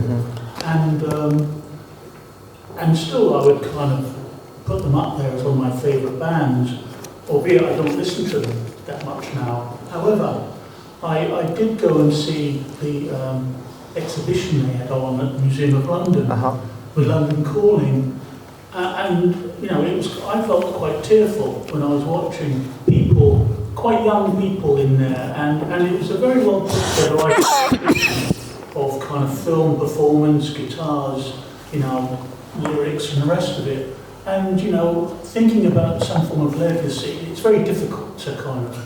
And still I would kind of put them up there as one of my favourite bands, albeit I don't listen to them that much now. However, I did go and see the exhibition they had on at the Museum of London, with London Calling. And, you know, I felt quite tearful when I was watching people, quite young people in there, and it was a very well put together exhibition of kind of film performance, guitars, you know, lyrics and the rest of it. And, you know, thinking about some form of legacy, it's very difficult to kind of,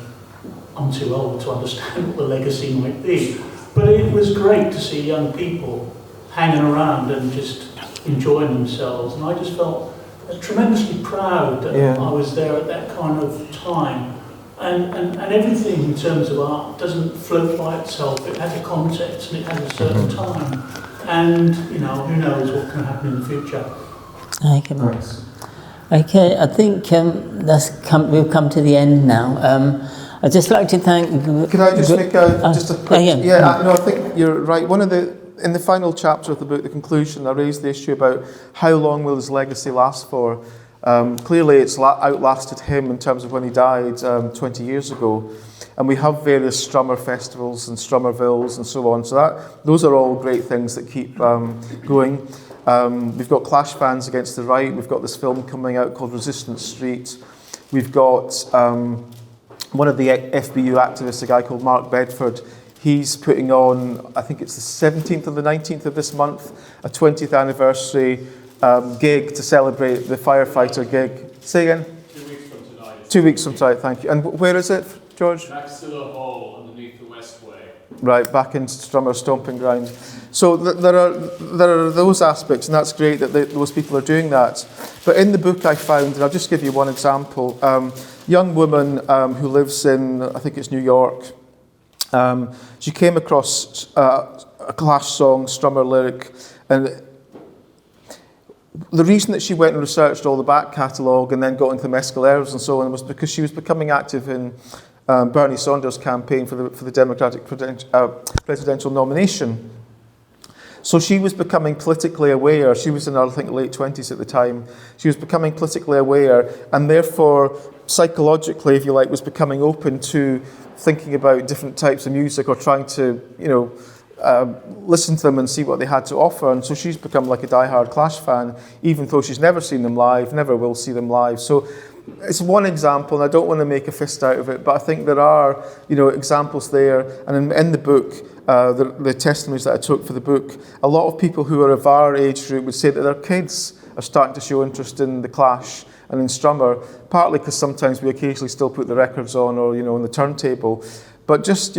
I'm too old to understand what the legacy might be. But it was great to see young people hanging around and just enjoying themselves. And I just felt tremendously proud that I was there at that kind of time. And everything in terms of art doesn't float by itself. It has a context and it has a certain time. And, you know, who knows what can happen in the future. Okay, nice. Okay, I think we've come to the end now. I'd just like to thank... Can I just make a quick... I think you're right. In the final chapter of the book, the conclusion, I raised the issue about how long will his legacy last for. Clearly, it's outlasted him in terms of when he died 20 years ago. And we have various Strummer festivals and Strummervilles and so on. So those are all great things that keep going. We've got Clash fans against the right. We've got this film coming out called Resistance Street. We've got one of the FBU activists, a guy called Mark Bedford. He's putting on, I think it's the 17th and the 19th of this month, a 20th anniversary gig to celebrate the firefighter gig. Say again? 2 weeks from tonight. 2 weeks from tonight, thank you. And where is it, George? Next to the hall underneath the Westway. Right, back in Strummer stomping ground. So there are those aspects, and that's great that those people are doing that. But in the book I found, and I'll just give you one example, young woman who lives in, I think it's New York. She came across a Clash song, Strummer lyric, and the reason that she went and researched all the back catalogue and then got into the Mescaleros and so on was because she was becoming active in Bernie Sanders' campaign for the Democratic presidential nomination. So she was becoming politically aware. She was in her, I think, late 20s at the time. She was becoming politically aware, and therefore, psychologically, if you like, was becoming open to thinking about different types of music or trying to, listen to them and see what they had to offer. And so she's become like a diehard Clash fan, even though she's never seen them live, never will see them live. So it's one example, and I don't want to make a fist out of it, but I think there are, examples there. And in the book, the testimonies that I took for the book, a lot of people who are of our age group would say that their kids are starting to show interest in the Clash and in Strummer, partly because sometimes we occasionally still put the records on or, on the turntable. But just,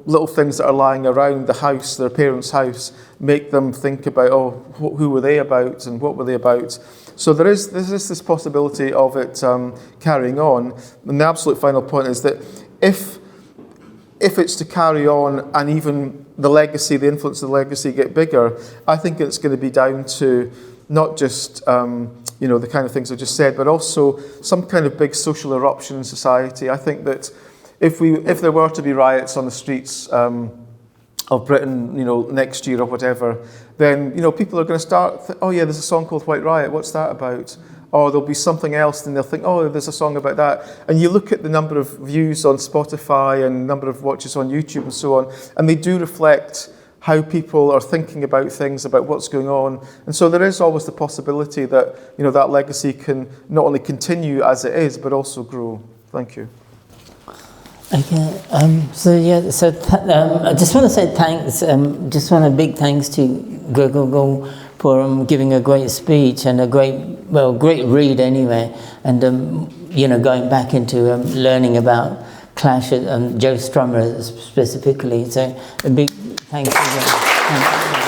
little things that are lying around the house, their parents' house, make them think about, who were they about and what were they about? So there's this possibility of it carrying on. And the absolute final point is that if it's to carry on and even the legacy, the influence of the legacy get bigger, I think it's going to be down to not just the kind of things I just said, but also some kind of big social eruption in society. I think that if there were to be riots on the streets of Britain, next year or whatever, then people are going to start. There's a song called White Riot. What's that about? Or there'll be something else, and they'll think, there's a song about that. And you look at the number of views on Spotify and number of watches on YouTube and so on, and they do reflect how people are thinking about things, about what's going on. And so there is always the possibility that, that legacy can not only continue as it is, but also grow. Thank you. Okay, I just want to say thanks, just want a big thanks to Gregor Gall for giving a great speech and a great read anyway, and going back into learning about Clash and Joe Strummer specifically. So a big thanks again.